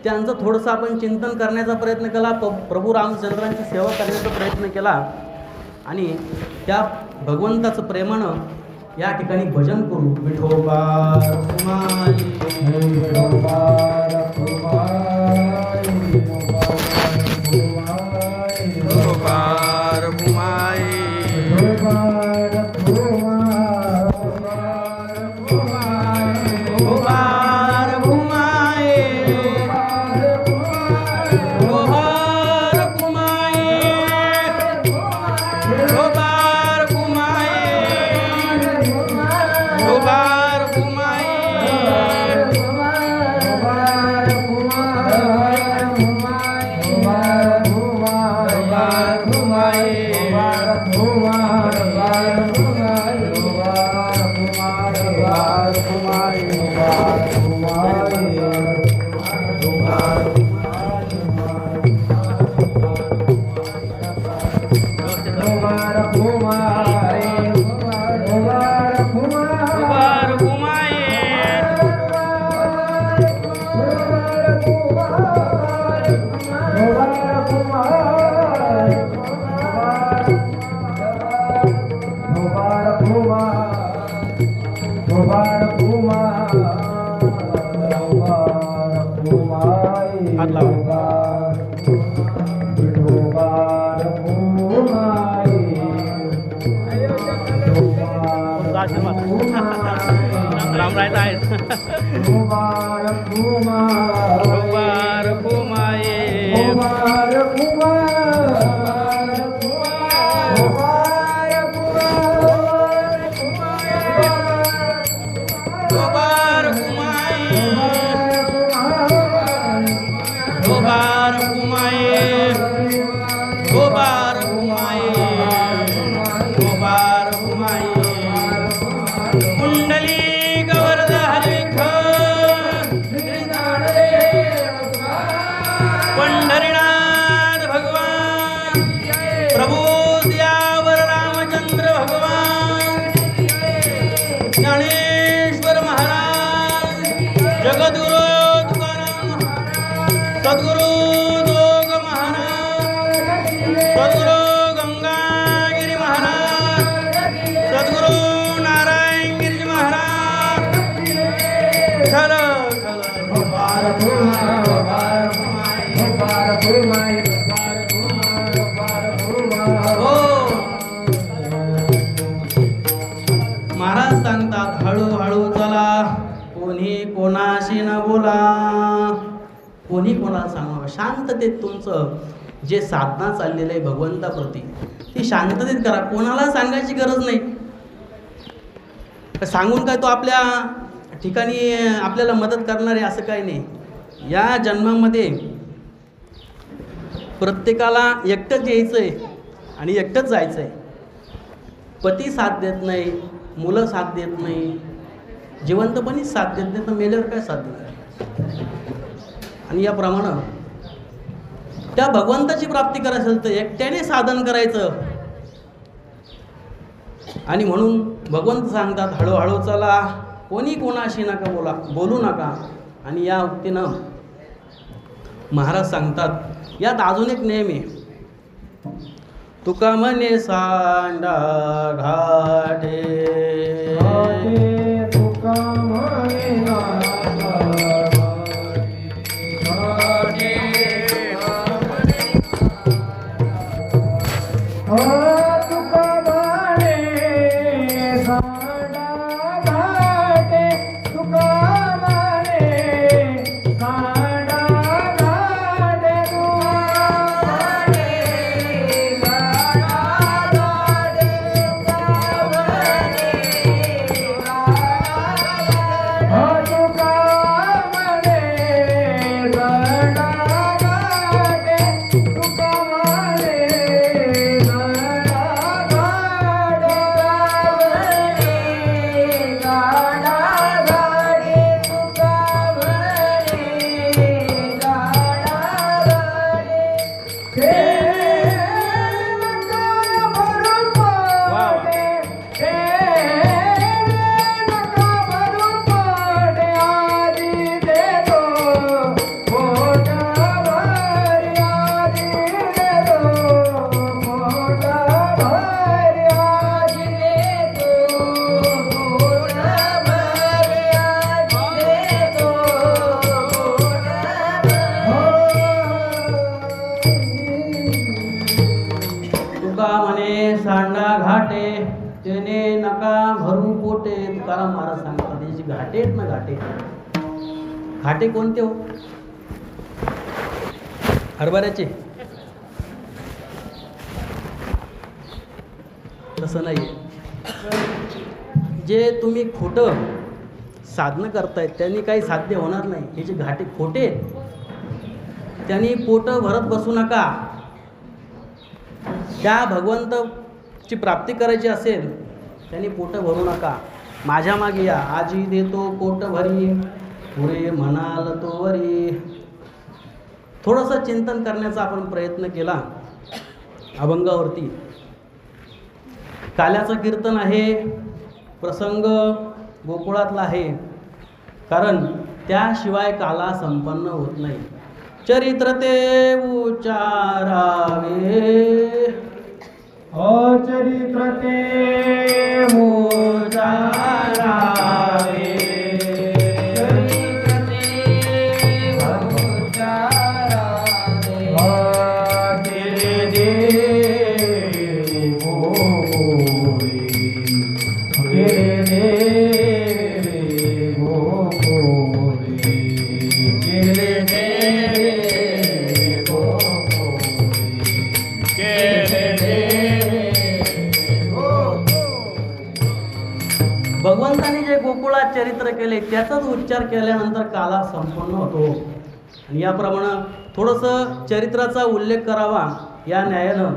त्यांचं थोडंसं आपण चिंतन करण्याचा प्रयत्न केला, प्रभू रामचंद्रांची सेवा करण्याचा प्रयत्न केला आणि त्या भगवंताचं प्रेमानं या ठिकाणी भजन करू. विठोबा रखुमाई, विठोबा रखुमाई, विठोबा रखुमाई, विठोबा राम रायता आहेत. पंढरीनाथ भगवान प्रभू दयावर रामचंद्र भगवान, ज्ञानेश्वर महाराज, जगद्गुरु तुकाराम, सद्गुरु जोग महाराज, सद्गुरु गंगागिरी महाराज, सद्गुरु नारायणगिरी महाराज. खर महाराज सांगतात, हळूहळू चला, कोणी कोणाशी न बोला. कोणी कोणाला सांगावं, शांततेत तुमचं जे साधना चाललेलं आहे भगवंताप्रती, ती शांततेत करा. कोणाला सांगायची गरज नाही. सांगून काय तो आपल्या ठिकाणी आपल्याला मदत करणार आहे असं काही नाही. या जन्मामध्ये प्रत्येकाला एकटंच यायचं आहे आणि एकटंच जायचं आहे. पती साथ देत नाही, मुलं साथ देत नाही, जिवंतपणीच साथ देत नाही, तर मेल्यावर काय साथ देत. आणि याप्रमाणे त्या भगवंताची प्राप्ती करायची असेल तर एकट्याने साधन करायचं. आणि म्हणून भगवंत सांगतात हळूहळू चला, कोणी कोणाशी नका बोलू नका. आणि या उक्तीनं महाराज सांगतात यात अजून एक नेम आहे. तुका म्हणे सांडा घाटे, तुका म्हणे सांडा घाटे तेने नका भरू पोटे. तुकाराम महाराज सांगतात याची घाटे आहेत ना, घाटे. घाटे कोणते हो? हरभऱ्याचे? तसं नाही. जे तुम्ही खोटं साधनं करतायत त्यांनी काही साध्य होणार नाही. हे जे घाटे खोटे आहेत त्यांनी पोटं भरत बसू नका. त्या भगवंताची प्राप्ती करायची असेल त्यांनी पोटं भरू नका. माझ्या मागे या, आजी देतो पोट भरी, पुढे म्हणाल तो वरी. थोडंसं चिंतन करण्याचा आपण प्रयत्न केला अभंगावरती. काल्याचं कीर्तन आहे, प्रसंग गोकुळातला आहे, कारण त्याशिवाय काला संपन्न होत नाही. चरित्र ते उच्चारावे, चरित्र ते उच्चारावे, चरित्र ते उच्चारावे. केले देव गोकुळी, केले देव गोकुळी, केले देव गोकुळी, केले भगवंताने जे गोकुळात चरित्र केले त्याचाच उच्चार केल्यानंतर काला संपन्न होतो. आणि याप्रमाणे थोडंसं चरित्राचा उल्लेख करावा या न्यायानं.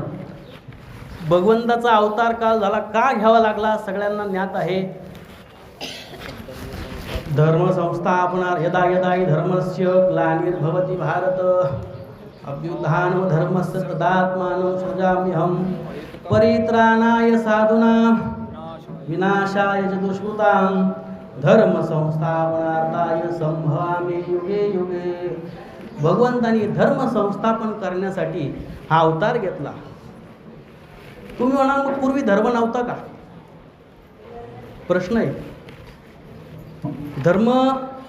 भगवंताचा अवतार काल झाला, का घ्यावा लागला सगळ्यांना ज्ञात आहे. धर्म संस्थापना यदा यदा हि धर्मस्य ग्लानिर्भवति भारत अभ्युत्थानं धर्मस्य तदात्मानं सृजाम्यहं परित्राणाय साधूनां विनाशाय च दुष्कृतां धर्म संस्थापनार्थाय संभवामि युगे युगे. भगवंतानी धर्म संस्थापन करण्यासाठी हा अवतार घेतला. तुम्ही म्हणाल मग पूर्वी धर्म नव्हता का? प्रश्न आहे. धर्म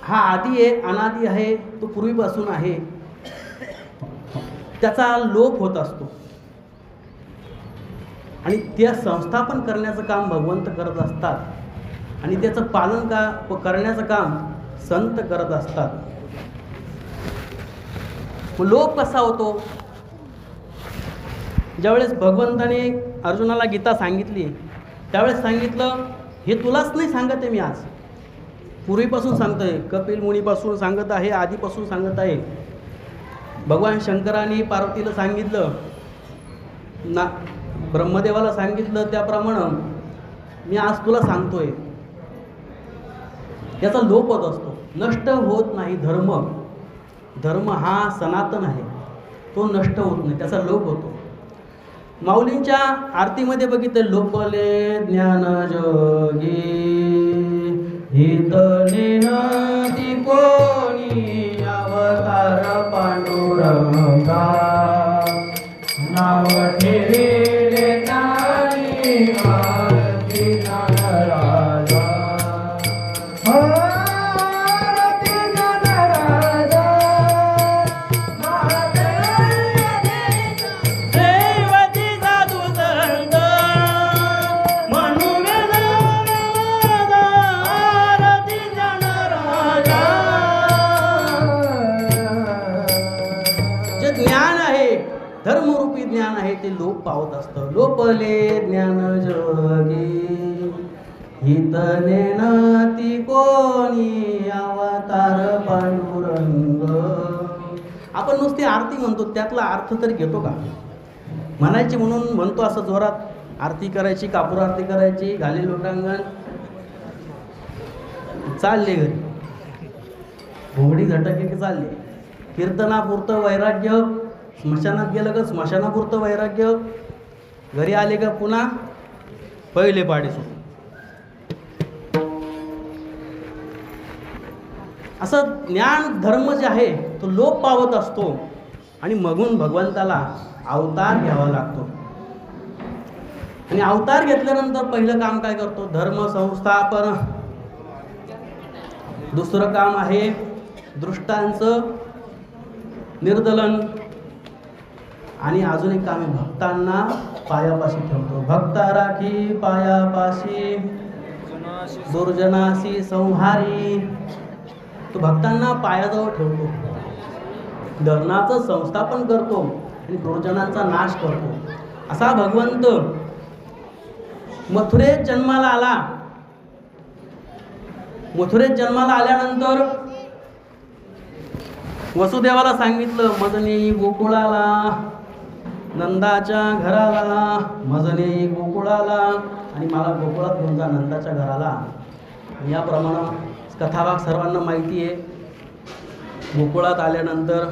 हा आदी आहे, अनादी आहे, तो पूर्वीपासून आहे. त्याचा लोप होत असतो आणि त्या संस्थापन करण्याचं काम भगवंत करत असतात आणि त्याचं पालन करण्याचं काम संत करत असतात. लोप कसा होतो? ज्यावेळेस भगवंताने अर्जुनाला गीता सांगितली त्यावेळेस सांगितलं हे तुलाच नाही सांगत आहे मी, आज पूर्वीपासून सांगतोय, कपिल मुनीपासून सांगत आहे, आधीपासून सांगत आहे. भगवान शंकरांनी पार्वतीला सांगितलं ना, ब्रह्मदेवाला सांगितलं, त्याप्रमाणे मी आज तुला सांगतोय. याचा लोप होत असतो, नष्ट होत नाही. धर्म हा सनातन आहे. तो नष्ट होत नाही, त्याचा लोप होतो. माऊलींच्या आरतीमध्ये बघितलं, लोपले ज्ञान जोगी हितने ती कोणी अवतार पांडुरंगा नाव ठेविले ज्ञानी आरती ज्ञानराजा. आरती ज्ञानराजा. दैवती साधू संत म्हणून आरती ज्ञानराजा. जे ज्ञान आहे, धर्मरूपी ज्ञान आहे, ते लोप पावत असतं. लोपले ज्ञान जोगी हितने ती कोणी अवतार पांडुरंग. आपण नुसती आरती म्हणतो, त्यातला अर्थ तरी घेतो का? म्हणायची म्हणून म्हणतो असं जोरात, आरती करायची, कापूर आरती करायची, घाले लोटांगण, चालले घरी, घोंगडी झटकली की चालले. कीर्तनापुरतं वैराग्य, स्मशानात गेलं का स्मशानापुरतं वैराग्य, घरी आले का पुन्हा पहिले पाडे सुरू. असं ज्ञान धर्म जे आहे तो लोप पावत असतो आणि मगून भगवंताला अवतार घ्यावा लागतो. आणि अवतार घेतल्यानंतर पहिलं काम काय करतो? धर्म संस्थापन. दुसरं काम आहे दृष्टांचं निर्दलन. आणि अजून एक काम आहे, भक्तांना पायापाशी ठेवतो. भक्ता राखी पायापाशी दुर्जनासी संहारी. तो भक्तांना पायाजवळ ठेवतो, धर्माचं संस्थापन करतो आणि दुर्जनांचा नाश करतो. असा भगवंत मथुरेत जन्माला आला. मथुरेत जन्माला आल्यानंतर वसुदेवाला सांगितलं, मजने गोकुळाला, नंदाच्या घराला, मजने गोकुळाला, आणि मला गोकुळात घेऊन जा, नंदाच्या घराला. याप्रमाणे कथाभाग सर्वांना माहिती आहे. गोकुळात आल्यानंतर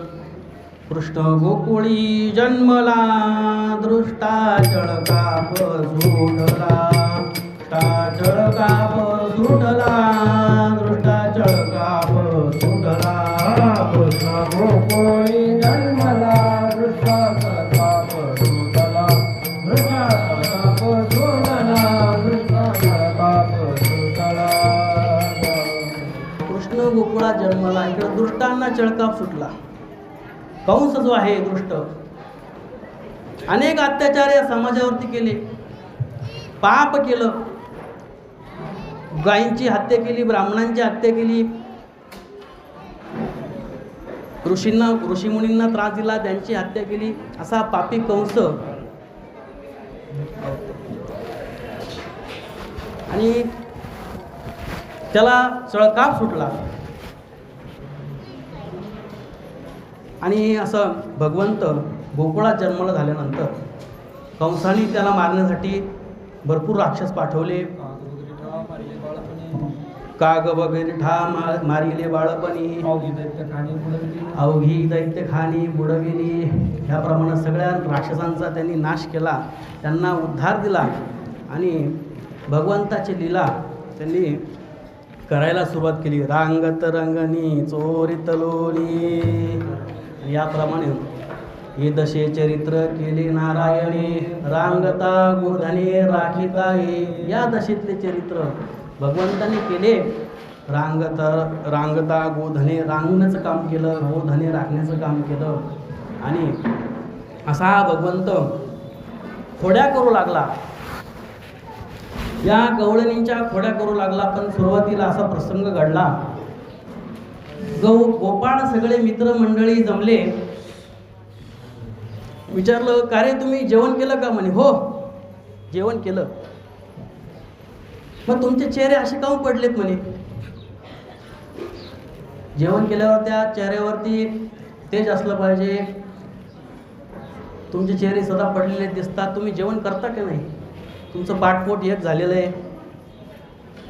कृष्ण गोकुळी जन्मला, दृष्टा चळकाप सुटला, चळकाप सुटला, दृष्टा चळकाप सुटला. कृष्ण गोकुळी जन्मला, दृष्टा चळकाप सुटला, दृष्टा चळकाप सुटला, दृष्टा चळकाप सुटला. कृष्ण गोकुळात जन्मला, इकडे दृष्टांना चळकाप सुटला. कंस जो आहे दृष्ट, अनेक अत्याचार या समाजावरती केले, पाप केलं, गायींची हत्या केली, ब्राह्मणांची हत्या केली, ऋषीमुनींना त्रास दिला, त्यांची हत्या केली. असा पापी कंस. आणि त्याला चळकाप सुटला. आणि असं भगवंत गोकुळात जन्माला झाल्यानंतर कंसाने त्याला मारण्यासाठी भरपूर राक्षस पाठवले. काग वगैरे ठा मारिले बाळपणी, अवघी दैत्य खाणी बुडविली. ह्याप्रमाणे सगळ्या राक्षसांचा त्यांनी नाश केला, त्यांना उद्धार दिला. आणि भगवंताची लीला त्यांनी करायला सुरुवात केली. रांगत रंगनी चोरीत लोणी. याप्रमाणे हे दशे चरित्र केले नारायणी, रांगता गोधने राखिताई. या दशेतले चरित्र भगवंताने केले. रांगता गोधने रांगण्याचं काम केलं, गोधने राखण्याचं काम केलं. आणि असा हा भगवंत खोड्या करू लागला, या गवळणींच्या खोड्या करू लागला. पण सुरुवातीला असा प्रसंग घडला, गोपाळ सगळे मित्रमंडळी जमले. विचारलं, का रे तुम्ही जेवण केलं का? म्हणे हो जेवण केलं. मग तुमचे चेहरे असे काऊन पडलेत? म्हणे जेवण केल्यावर त्या चेहऱ्यावरती तेज असलं पाहिजे, तुमचे चेहरे सदा पडलेले दिसतात. तुम्ही जेवण करता का नाही? तुमचं पाठपोट एक झालेलं आहे,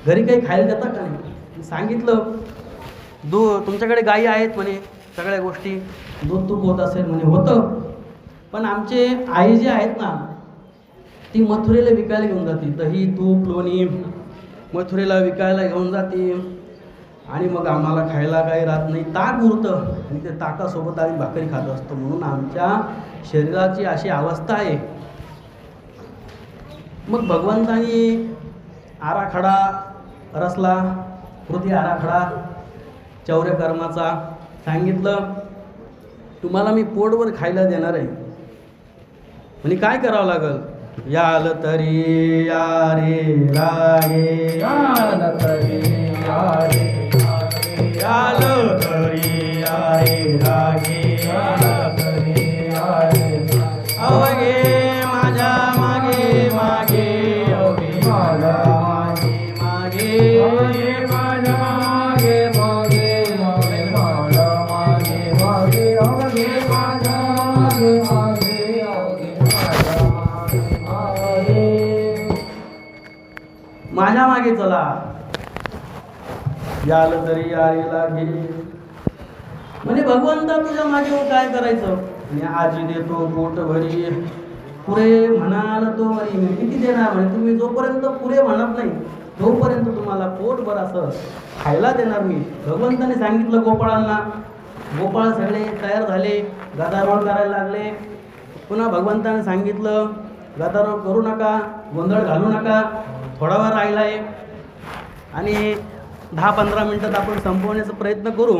घरी काही खायला देता का नाही? सांगितलं, तुमच्याकडे गायी आहेत म्हणे, सगळ्या गोष्टी, दूध तूप होत असेल म्हणे. होतं. पण आमचे आई जे आहेत ना, ती मथुरेला विकायला घेऊन जाते. दही तूप लोणी मथुरेला विकायला घेऊन जाते. आणि मग आम्हाला खायला काही राहत नाही, ताक उरतं आणि ते ताकासोबत आम्ही भाकरी खात असतो. म्हणून आमच्या शरीराची अशी अवस्था आहे. मग भगवंतानी आराखडा रचला, कृती आराखडा चौर्य कर्माचा. सांगितलं तुम्हाला मी पोटभर खायला देणार आहे. म्हणजे काय करावं लागल? याल तरी या रे रागे, याल तरी या रे रागे, याल तरी या रे रागे, याल तरी या रे रागे. अवघे माझ्या मागे मागे, अवघे माझ्या मागे मागे अवघे माझ्या मागे मागे, अवघे माझ्या मागे मागे, अवघे माझ्या मागे मागे, अवघे माझ्या मागे मागे. माझ्या मागे चला. याल तरी यारी लागे. म्हणजे भगवंता तुझ्या मागे येऊन काय करायचं? आणि आजी देतो पोट भरी, पुरे म्हणाल तो वरी. मी किती देणार? म्हणे तुम्ही जोपर्यंत पुरे म्हणत नाही तोपर्यंत तुम्हाला पोटभर असं खायला देणार मी. भगवंताने सांगितलं गोपाळांना. गोपाळ सगळे तयार झाले, गदारोळ करायला लागले. पुन्हा भगवंताने सांगितलं गदारोळ करू नका, गोंधळ घालू नका, थोडा वेळ राहिला आहे आणि 10-15 मिनिटात आपण संपवण्याचा प्रयत्न करू.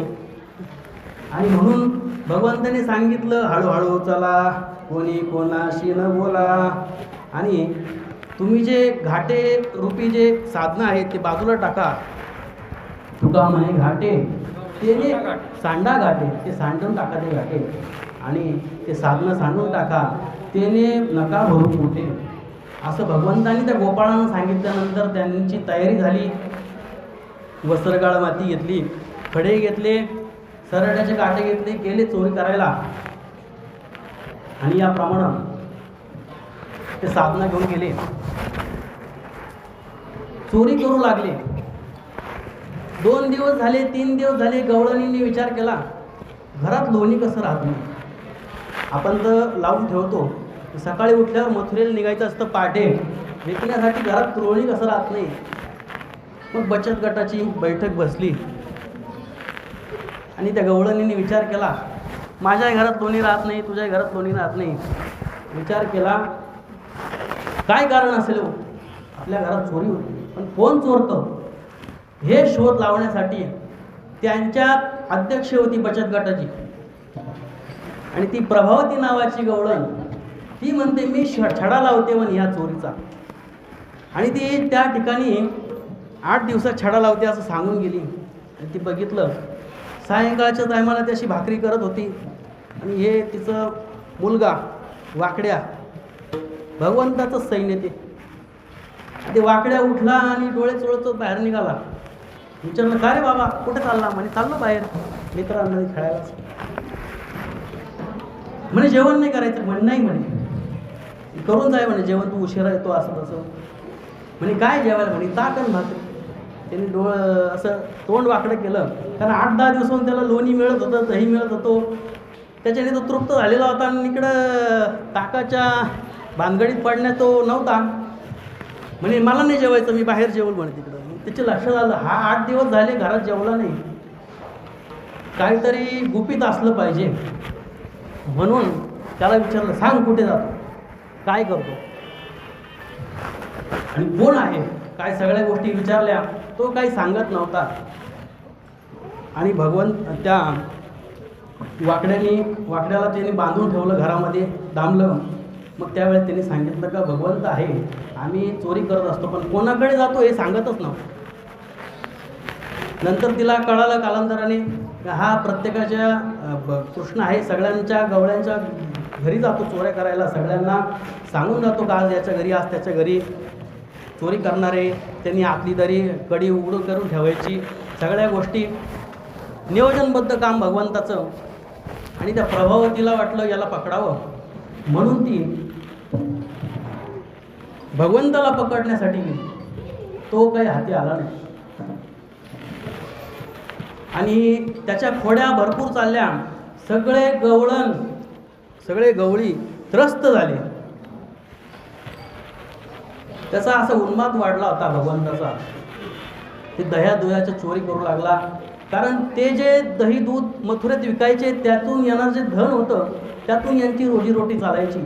आणि म्हणून भगवंताने सांगितलं हळूहळू चला, कोणी कोणाशी न बोला. आणि तुम्ही जे घाटे रूपी जे साधनं आहेत ते बाजूला टाका. तुका म्हणे घाटे ते जे सांडा घाटे ते सांडून टाका ते घाटे. आणि ते साधनं सांडून टाका, त्याने नका भरू मोठे. असं भगवंतानी त्या गोपाळांना सांगितल्यानंतर त्यांची तयारी झाली. वस्त्रगाळ माती घेतली, खडे घेतले, सरड्याचे काटे घेतले, गेले चोरी करायला. आणि याप्रमाणे ते साधना घेऊन गेले, चोरी करू लागले. 2 दिवस झाले, 3 दिवस झाले. गवळणींनी विचार केला घरात लोणी कसं राहत नाही. आपण तर लावून ठेवतो, सकाळी उठल्यावर मथुरेला निघायचं असतं पहाटे, विकण्यासाठी घरात लोणी कसं राहत नाही. मग बचत गटाची बैठक बसली आणि त्या गवळणींनी विचार केला माझ्या घरात लोणी राहत नाही, तुझ्या घरात लोणी राहत नाही. विचार केला काय कारण असेल हो? आपल्या घरात चोरी होती, पण कोण चोरतं हे शोध लावण्यासाठी त्यांच्यात अध्यक्ष होती बचत गटाची आणि ती प्रभावती नावाची गवळण. ती म्हणते मी छडा लावते म्हणे ह्या चोरीचा. आणि ती त्या ठिकाणी 8 दिवसात छडा लावते असं सांगून गेली. आणि ती बघितलं सायंकाळच्या टायमाला ती अशी भाकरी करत होती आणि हे तिचं मुलगा वाकड्या, भगवंताचं सैन्य ते वाकड्या उठला आणि डोळे चोळत बाहेर निघाला. विचारलं काय रे बाबा कुठे चालला? म्हणे चाललो बाहेर मित्रांमध्ये खेळायला. म्हणे जेवण नाही करायचं? म्हणे नाही, म्हणे करून जाय म्हणे जेवण, तू उशिरा येतो असं तसं. म्हणे काय जेवायला? म्हणे ताक आणि भाकरी. त्यांनी डोळं असं तोंड वाकडं केलं, कारण 8-10 दिवसांनी त्याला लोणी मिळत होतं, दही मिळत होतो, त्याच्याने तो तृप्त झालेला होता. आणि इकडं ताकाच्या भानगडीत पडण्यात तो नव्हता. म्हणे मला नाही जेवायचं, मी बाहेर जेवल म्हणे तिकडं. त्याचे लक्षात आलं हा 8 दिवस झाले घरात जेवला नाही, काहीतरी गुपित असलं पाहिजे. म्हणून त्याला विचारलं सांग कुठे जातो, काय करतो आणि कोण आहे, काय सगळ्या गोष्टी विचारल्या. तो काही सांगत नव्हता. आणि भगवंत त्या वाकड्याला त्याने बांधून ठेवलं, घरामध्ये दामलं. मग त्यावेळेस त्यांनी सांगितलं का भगवंत आहे, आम्ही चोरी करत असतो पण कोणाकडे जातो हे सांगतच नव्हतं. नंतर तिला कळालं कालांतराने हा प्रत्येकाच्या कृष्ण आहे, सगळ्यांच्या गवळ्यांच्या घरी जातो चोऱ्या करायला, सगळ्यांना सांगून जातो का आज याच्या घरी, आज त्याच्या घरी चोरी करणारे. त्यांनी आपली दरी कडी उघडून करून ठेवायची, सगळ्या गोष्टी नियोजनबद्ध काम भगवंताचं. आणि त्या प्रभावतीला वाटलं याला पकडावं, म्हणून ती भगवंताला पकडण्यासाठी गेली. तो काही हाती आला नाही आणि त्याच्या खोड्या भरपूर चालल्या. सगळे गवळी त्रस्त झाले. त्याचा असा उन्माद वाढला होता भगवंताचा. ते दह्याच्या चोरी करू लागला. कारण ते जे दही दूध मथुरेत विकायचे त्यातून येणार जे धन होतं त्यातून यांची रोजीरोटी चालायची.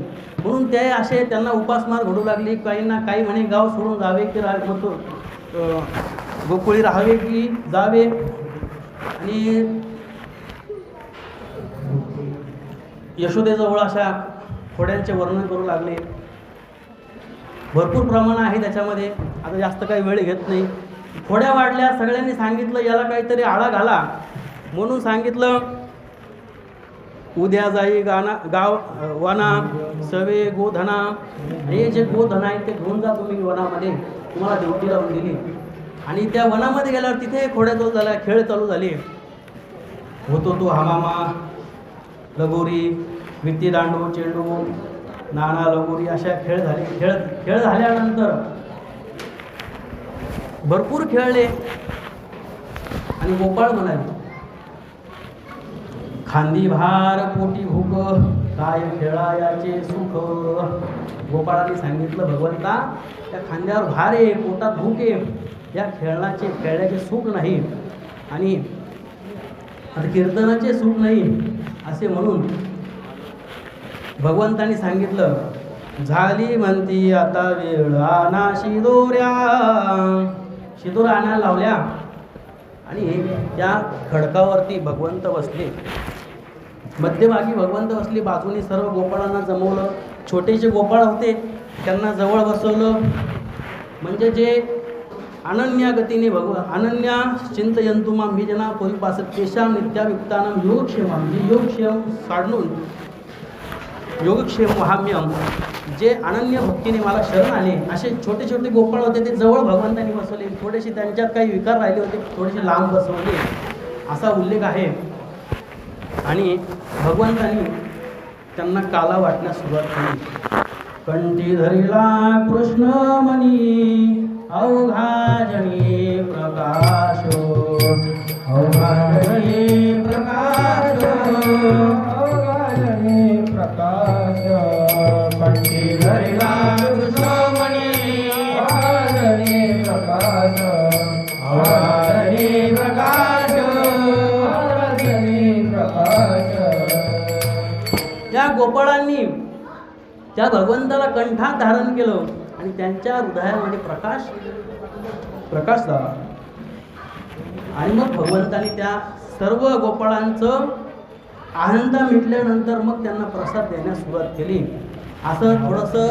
म्हणून ते असे त्यांना उपासमार घडू लागली. काहींना काही म्हणे गाव सोडून जावे की गोकुळी राहावे की जावे. आणि यशोदेजवळ अशा खोड्यांचे वर्णन करू लागले. भरपूर प्रमाण आहे त्याच्यामध्ये, आता जास्त काही वेळ घेत नाही. खोड्या वाढल्या. सगळ्यांनी सांगितलं याला काहीतरी आळा घाला. म्हणून सांगितलं उद्या जाई गाव वना सवे गोधना. हे जे गोधन आहे ते घेऊन जा तुम्ही वनामध्ये, तुम्हाला ड्युटी लावून दिली. आणि त्या वनामध्ये गेल्यावर तिथे खोड्या चालू झाल्या, खेळ चालू झाले. होतो तो हमामा लगोरी विट्टी दांडू चेंडू नाना लगोरी अशा खेळ झाले. खेळ झाल्यानंतर भरपूर खेळले. आणि गोपाळ म्हणाले खांदी भार पोटी भूक काय खेळायाचे सुख. गोपाळाने सांगितलं भगवंता त्या खांद्यावर भार आहे, पोटात भूक आहे, या खेळण्याचे सुख नाही आणि आता कीर्तनाचे सुख नाही असे म्हणून भगवंताने सांगितलं झाली म्हणती आता वेळ आणा शिदोऱ्या. शिदोऱ्या आणायला लावल्या आणि त्या खडकावरती भगवंत बसले. मध्यभागी भगवंत बसले. बाजूने सर्व गोपाळांना जमवलं. छोटेसे गोपाळ होते त्यांना जवळ बसवलं. म्हणजे जे अनन्या गतीने अनन्या चिंतयंतु मां मी जना परिपासत तेषां नित्यायुक्तानां योगक्षेमं. जे योगक्षेम साडून योगक्षेम वहाम्यम, जे अनन्य भक्तीने मला शरण आले असे छोटे छोटे गोपाळ होते ते जवळ भगवंतांनी बसवले. थोडेसे त्यांच्यात काही विकार राहिले होते, थोडेसे लांब बसवले असा उल्लेख आहे. आणि भगवंतांनी त्यांना काला वाटण्यास सुरुवात केली. कंठी धरिला कृष्णमणी अवघाजनी प्रकाश. अवघाजनी प्रकाश. अवघाजनी प्रकाश. कंठी धरिला कृष्णमणी अवघाजनी प्रकाश. अवघाजनी प्रकाश. अवघाजनी प्रकाश. त्या गोपाळांनी त्या भगवंताला कंठात धारण केलं आणि त्यांच्या हृदयामध्ये प्रकाश झाला. आणि मग भगवंतानी त्या सर्व गोपाळांचं अहंता मिटल्यानंतर मग त्यांना प्रसाद देण्यास सुरुवात केली. असं थोडंसं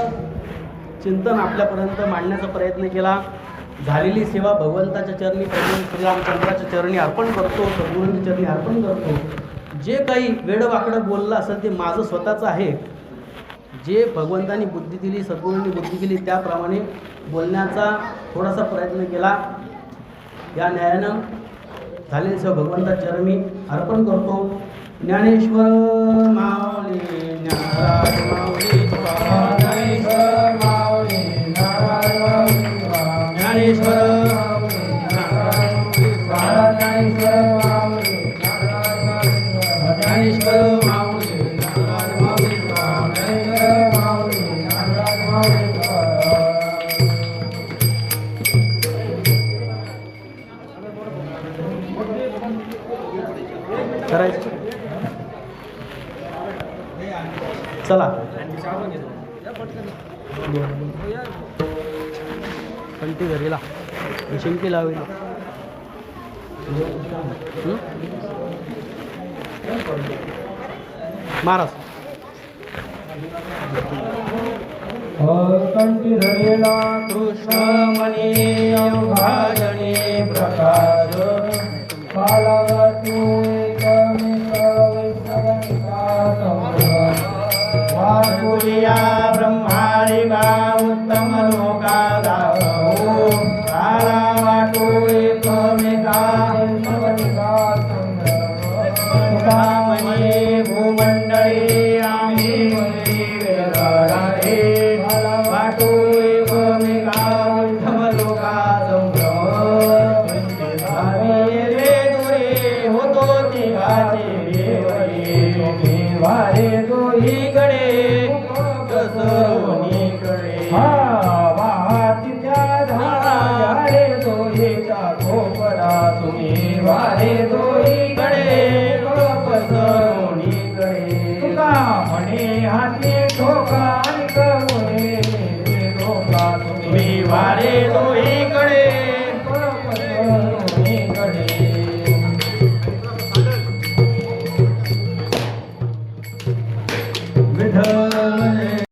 चिंतन आपल्यापर्यंत मांडण्याचा प्रयत्न केला. झालेली सेवा भगवंताच्या चरणी श्रीरामचंद्राच्या चरणी अर्पण करतो, सद्गुरूंच्या चरणी अर्पण करतो. जे काही वेडवाकडं बोललं असेल ते माझं स्वतःचं आहे. जे भगवंतांनी बुद्धी दिली, सद्गुरूंनी बुद्धी दिली त्याप्रमाणे बोलण्याचा थोडासा प्रयत्न केला. या न्यायानं झालेली सेवा भगवंताच्या चरणी अर्पण करतो. ज्ञानेश्वर माऊली ज्ञानराज माऊली ज्ञानेश्वर माऊली ज्ञानेश्वर करायचं. चला कंठी घरीला शिंकी लावी. महाराज कंठी धरिला कृष्णमणी अवघाजनी प्रकाश. कालावतू वासुरिया ब्रह्मारिका उत्तम लोका दाहो. काला वाटू एकमेका सुखामये भूमंडळी आम्ही वेगळे. वाटू एकमेका उत्तम लोका संभ्रम. होतो तिघाचे देवळे वारे दोहीकडे सोयीकडे